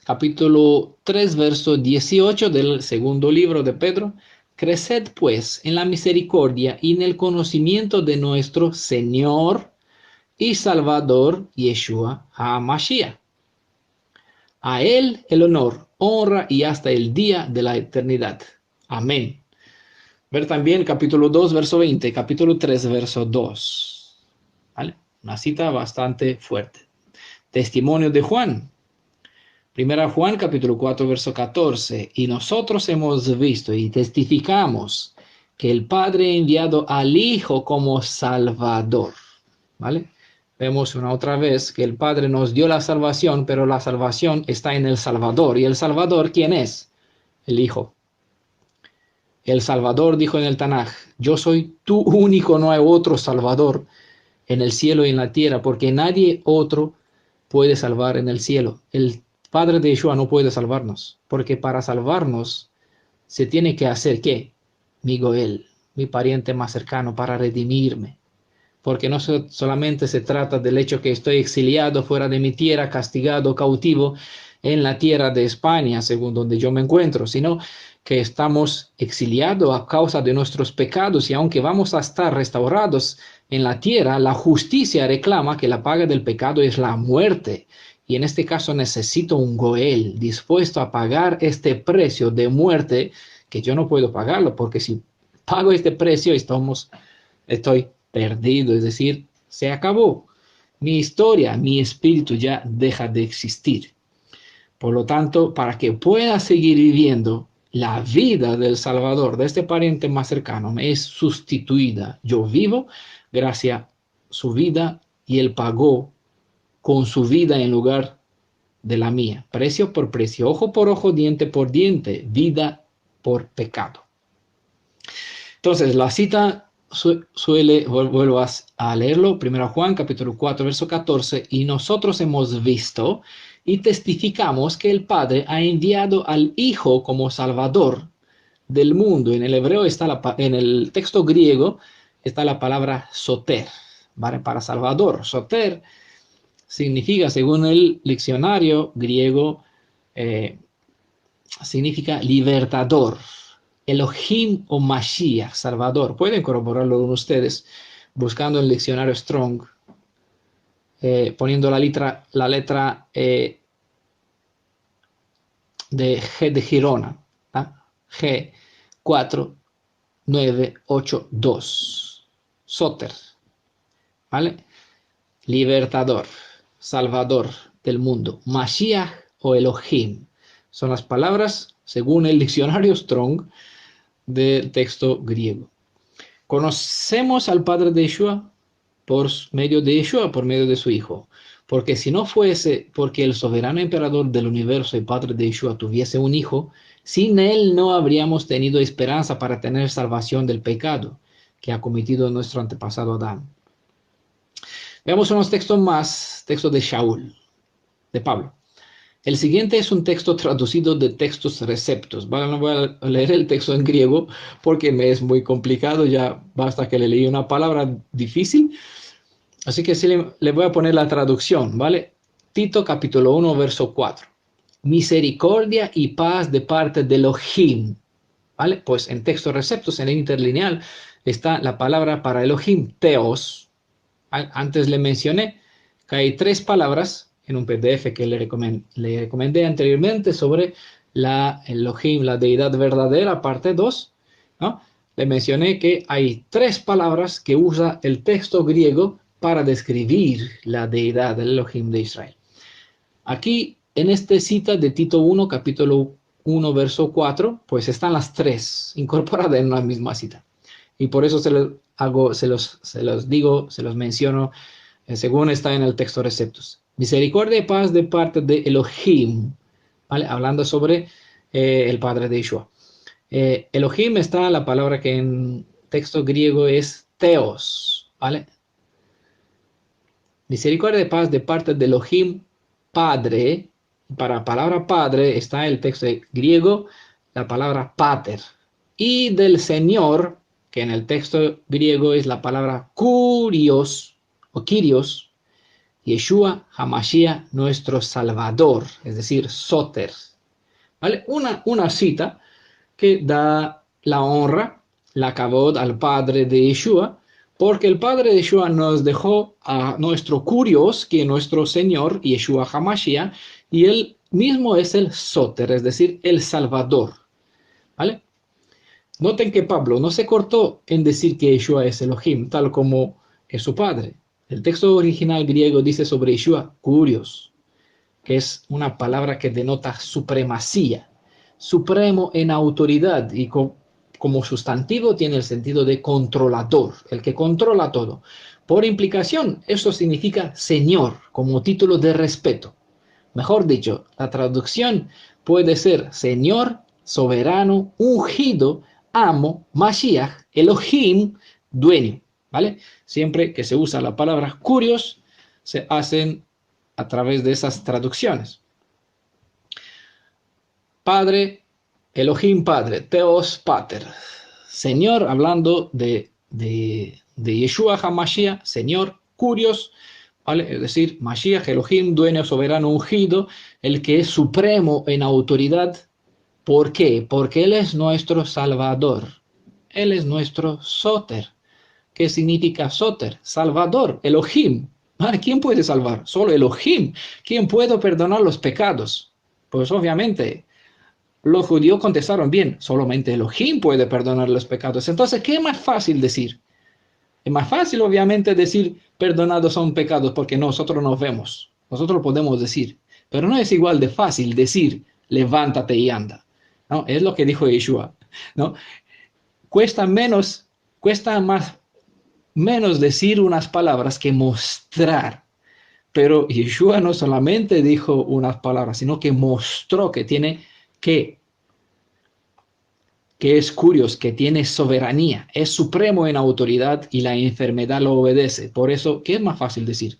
capítulo 3, verso 18 del segundo libro de Pedro. Creced pues en la misericordia y en el conocimiento de nuestro Señor y Salvador Yeshua HaMashiach. A él el honor, honra y hasta el día de la eternidad. Amén. Ver también capítulo 2, verso 20, capítulo 3, verso 2. ¿Vale? Una cita bastante fuerte. Testimonio de Juan. Primera Juan, capítulo 4, verso 14. Y nosotros hemos visto y testificamos que el Padre ha enviado al Hijo como Salvador. ¿Vale? Vemos una otra vez que el Padre nos dio la salvación, pero la salvación está en el Salvador. ¿Y el Salvador quién es? El Hijo. El Salvador dijo en el Tanaj: yo soy tu único, no hay otro Salvador en el cielo y en la tierra, porque nadie otro puede salvar en el cielo. El Padre de Yeshua no puede salvarnos, porque para salvarnos se tiene que hacer ¿qué? Mi Goel, mi pariente más cercano, para redimirme. Porque no solamente se trata del hecho que estoy exiliado fuera de mi tierra, castigado, cautivo en la tierra de España, según donde yo me encuentro, sino que estamos exiliados a causa de nuestros pecados, y aunque vamos a estar restaurados en la tierra, la justicia reclama que la paga del pecado es la muerte. Y en este caso necesito un Goel dispuesto a pagar este precio de muerte, que yo no puedo pagarlo, porque si pago este precio estoy perdido, es decir, se acabó. Mi historia, mi espíritu ya deja de existir. Por lo tanto, para que pueda seguir viviendo, la vida del Salvador, de este pariente más cercano, me es sustituida. Yo vivo gracias a su vida y él pagó con su vida en lugar de la mía. Precio por precio, ojo por ojo, diente por diente, vida por pecado. Entonces, la cita vuelvo a leerlo, 1 Juan, capítulo 4, verso 14, y nosotros hemos visto y testificamos que el Padre ha enviado al Hijo como Salvador del mundo. En el hebreo en el texto griego está la palabra soter, ¿vale? Para Salvador. Soter significa, según el diccionario griego, significa libertador. Elohim o Mashiach, Salvador. Pueden corroborarlo con ustedes buscando el diccionario Strong, poniendo la letra de G de Girona, G4982, Soter, ¿vale? Libertador, Salvador del mundo. Mashiach o Elohim son las palabras, según el diccionario Strong, del texto griego. Conocemos al Padre de Yeshua por medio de Yeshua, por medio de su Hijo. Porque si no fuese porque el soberano emperador del universo y Padre de Yeshua tuviese un Hijo, sin él no habríamos tenido esperanza para tener salvación del pecado que ha cometido nuestro antepasado Adán. Veamos unos textos más, textos de Shaul, de Pablo. El siguiente es un texto traducido de textos receptos. Bueno, no voy a leer el texto en griego porque me es muy complicado, ya basta que le leí una palabra difícil. Así que sí le voy a poner la traducción, ¿vale? Tito capítulo 1, verso 4. Misericordia y paz de parte de Elohim, ¿vale? Pues en textos receptos, en el interlineal, está la palabra para Elohim, Theos. Antes le mencioné que hay 3 palabras en un PDF que le recomendé anteriormente sobre la Elohim, la deidad verdadera, parte 2, ¿no? Le mencioné que hay 3 palabras que usa el texto griego para describir la deidad del Elohim de Israel. Aquí, en esta cita de Tito 1, capítulo 1, verso 4, pues están las 3 incorporadas en una misma cita. Y por eso se los menciono según está en el texto receptos. Misericordia y paz de parte de Elohim, ¿vale? Hablando sobre el Padre de Yeshua. Elohim está la palabra que en texto griego es Theos, ¿vale? Misericordia de paz de parte de Elohim, Padre. Para palabra Padre está el texto griego, la palabra Pater. Y del Señor, que en el texto griego es la palabra Kurios o Kyrios, Yeshua HaMashiach, nuestro Salvador, es decir, Soter. ¿Vale? Una cita que da la honra, la kavod al Padre de Yeshua, porque el Padre de Yeshua nos dejó a nuestro Kurios, que es nuestro Señor, Yeshua HaMashiach, y él mismo es el Soter, es decir, el Salvador. ¿Vale? Noten que Pablo no se cortó en decir que Yeshua es Elohim, tal como es su Padre. El texto original griego dice sobre Yeshua, Kurios, que es una palabra que denota supremacía, supremo en autoridad, y como sustantivo tiene el sentido de controlador, el que controla todo. Por implicación, eso significa Señor, como título de respeto. Mejor dicho, la traducción puede ser Señor, soberano, ungido, amo, Mashiach, Elohim, dueño, ¿vale? Siempre que se usa la palabra kurios, se hacen a través de esas traducciones. Padre, Elohim Padre, Theos Pater. Señor, hablando de Yeshua HaMashiach, Señor, Kurios, ¿vale? Es decir, Mashiach, Elohim, dueño, soberano, ungido, el que es supremo en autoridad. ¿Por qué? Porque Él es nuestro Salvador. Él es nuestro Soter. ¿Qué significa Soter? Salvador, Elohim. ¿Quién puede salvar? Solo Elohim. ¿Quién puede perdonar los pecados? Pues obviamente los judíos contestaron bien, solamente Elohim puede perdonar los pecados. Entonces, ¿qué es más fácil decir? Es más fácil, obviamente, decir perdonados son pecados porque nosotros nos vemos. Nosotros podemos decir, pero no es igual de fácil decir levántate y anda. ¿No? Es lo que dijo Yeshua, ¿no? Cuesta menos decir unas palabras que mostrar. Pero Yeshua no solamente dijo unas palabras, sino que mostró que tiene que es curioso, que tiene soberanía, es supremo en autoridad y la enfermedad lo obedece. Por eso, ¿qué es más fácil decir?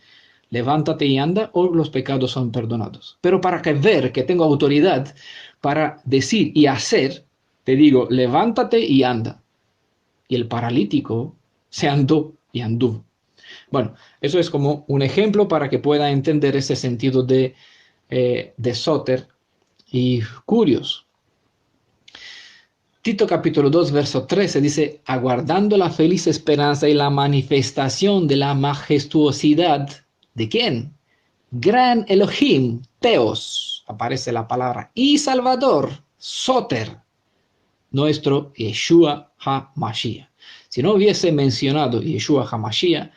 Levántate y anda o los pecados son perdonados. Pero para que ver que tengo autoridad para decir y hacer, te digo, levántate y anda. Y el paralítico se andó y anduvo. Bueno, eso es como un ejemplo para que pueda entender ese sentido de Soter y Curios. Tito capítulo 2, verso 13 dice, aguardando la feliz esperanza y la manifestación de la majestuosidad, ¿de quién? Gran Elohim, Theos, aparece la palabra, y Salvador, Soter, nuestro Yeshua HaMashiach. Si no hubiese mencionado Yeshua HaMashiach,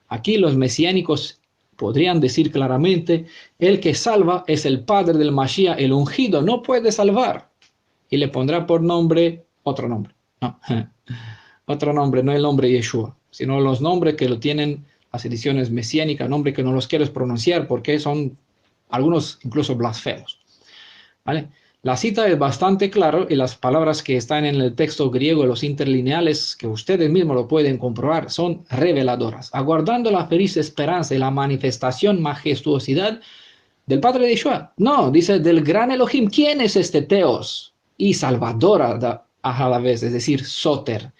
aquí los mesiánicos podrían decir claramente, el que salva es el padre del Mashiach, el ungido, no puede salvar. Y le pondrá por nombre otro nombre. No, otro nombre, no el nombre Yeshua, sino los nombres que lo tienen las ediciones mesiánicas, nombres que no los quieres pronunciar porque son algunos incluso blasfemos. ¿Vale? La cita es bastante clara y las palabras que están en el texto griego, los interlineales, que ustedes mismos lo pueden comprobar, son reveladoras. Aguardando la feliz esperanza y la manifestación majestuosidad del Padre de Yeshua. No, dice del gran Elohim. ¿Quién es este Theos? Y Salvador a la vez, es decir, Soter.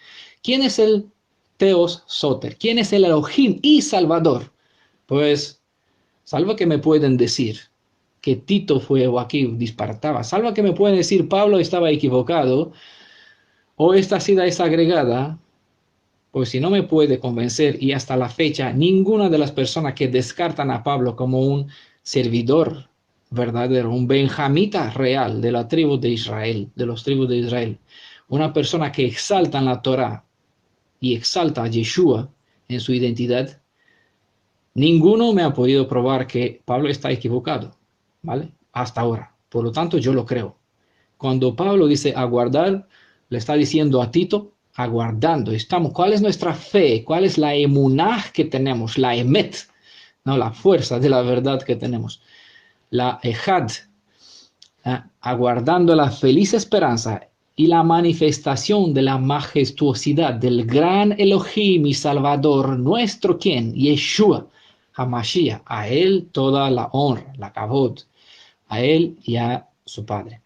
¿Quién es el Theos Soter? ¿Quién es el Elohim y Salvador? Pues, salvo que me pueden decir que Tito fue o aquí disparataba, salvo que me pueden decir Pablo estaba equivocado o esta cita es agregada, pues si no me puede convencer y hasta la fecha ninguna de las personas que descartan a Pablo como un servidor verdadero, un benjamita real de la tribu de Israel, de los tribus de Israel, una persona que exalta en la Torah y exalta a Yeshua en su identidad, ninguno me ha podido probar que Pablo está equivocado, ¿vale? Hasta ahora. Por lo tanto, yo lo creo. Cuando Pablo dice aguardar, le está diciendo a Tito, aguardando. ¿Cuál es nuestra fe? ¿Cuál es la emunah que tenemos? La emet, no, la fuerza de la verdad que tenemos. La ejad, aguardando la feliz esperanza y la manifestación de la majestuosidad del gran Elohim y Salvador nuestro, ¿quién? Yeshua HaMashiach. A él toda la honra, la kavod, a él y a su Padre.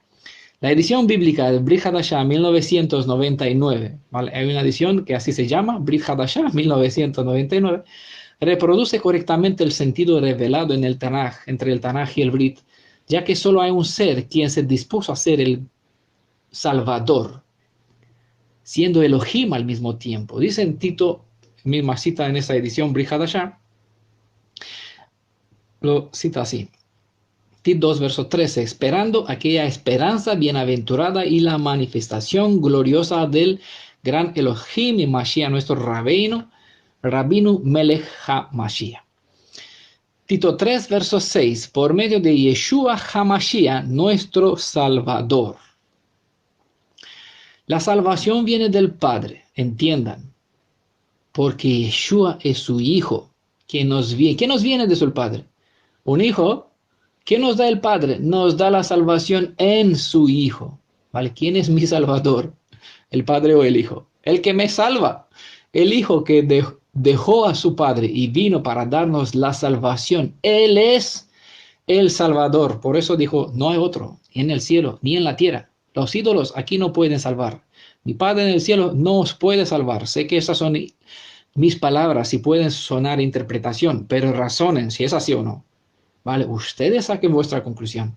La edición bíblica de Brit Hadashah 1999, ¿vale? Hay una edición que así se llama, Brit Hadashah 1999, reproduce correctamente el sentido revelado en el Tanaj, entre el Tanaj y el Brit, ya que solo hay un ser quien se dispuso a ser el Salvador, siendo Elohim al mismo tiempo. Dice en Tito, misma cita en esa edición Brit Hadashah, lo cita así. Tito 2, verso 13, esperando aquella esperanza bienaventurada y la manifestación gloriosa del gran Elohim y Mashiach, nuestro Rabino Melech HaMashiach. Tito 3, verso 6, por medio de Yeshua HaMashiach, nuestro Salvador. La salvación viene del Padre, entiendan, porque Yeshua es su Hijo. ¿Qué nos viene de su Padre? Un Hijo. ¿Qué nos da el Padre? Nos da la salvación en su Hijo. ¿Vale? ¿Quién es mi Salvador? ¿El Padre o el Hijo? El que me salva. El Hijo que dejó a su Padre y vino para darnos la salvación. Él es el Salvador. Por eso dijo, no hay otro, ni en el cielo, ni en la tierra. Los ídolos aquí no pueden salvar. Mi Padre en el cielo no os puede salvar. Sé que esas son mis palabras y pueden sonar interpretación, pero razonen si es así o no. Vale, ustedes saquen vuestra conclusión.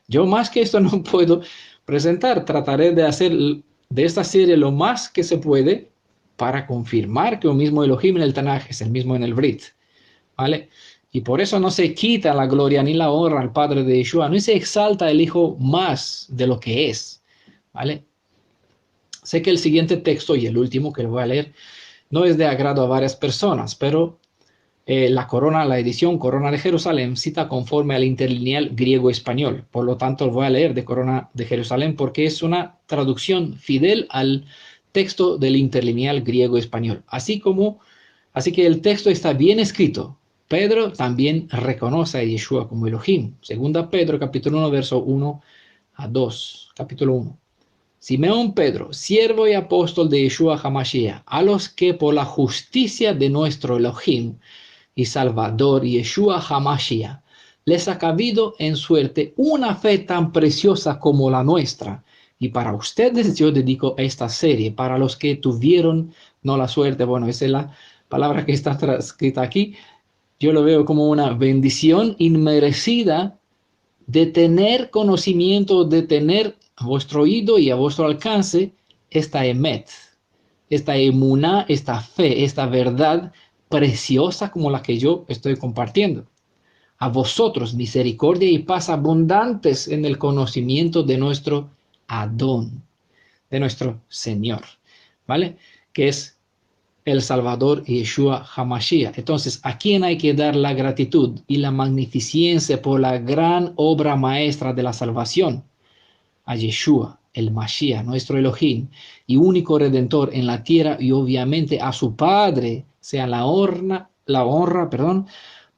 Yo más que esto no puedo presentar. Trataré de hacer de esta serie lo más que se puede para confirmar que el mismo Elohim en el Tanaj es el mismo en el Brit. ¿Vale? Y por eso no se quita la gloria ni la honra al Padre de Yeshua. No se exalta el Hijo más de lo que es. ¿Vale? Sé que el siguiente texto y el último que lo voy a leer no es de agrado a varias personas, pero la edición Corona de Jerusalén cita conforme al interlineal griego-español. Por lo tanto, voy a leer de Corona de Jerusalén porque es una traducción fidel al texto del interlineal griego-español. Así que el texto está bien escrito. Pedro también reconoce a Yeshua como Elohim. Segunda Pedro, capítulo 1, verso 1 a 2. Capítulo 1. Simeón Pedro, siervo y apóstol de Yeshua HaMashiach, a los que por la justicia de nuestro Elohim y Salvador Yeshua HaMashiach les ha cabido en suerte una fe tan preciosa como la nuestra. Y para ustedes yo dedico esta serie, para los que tuvieron no la suerte, bueno, esa es la palabra que está escrita aquí, yo lo veo como una bendición inmerecida de tener conocimiento, de tener a vuestro oído y a vuestro alcance esta emet, esta emuná, esta fe, esta verdad preciosa como la que yo estoy compartiendo. A vosotros misericordia y paz abundantes en el conocimiento de nuestro Adón, de nuestro Señor, ¿vale? Que es el Salvador Yeshua HaMashiach. Entonces, ¿a quién hay que dar la gratitud y la magnificencia por la gran obra maestra de la salvación? A Yeshua, el Mashiach, nuestro Elohim, y único Redentor en la tierra, y obviamente a su Padre, sea la honra,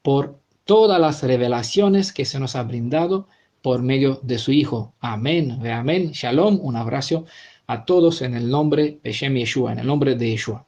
por todas las revelaciones que se nos ha brindado por medio de su Hijo. Amén, amén, shalom, un abrazo a todos en el nombre de Yeshua, en el nombre de Yeshua.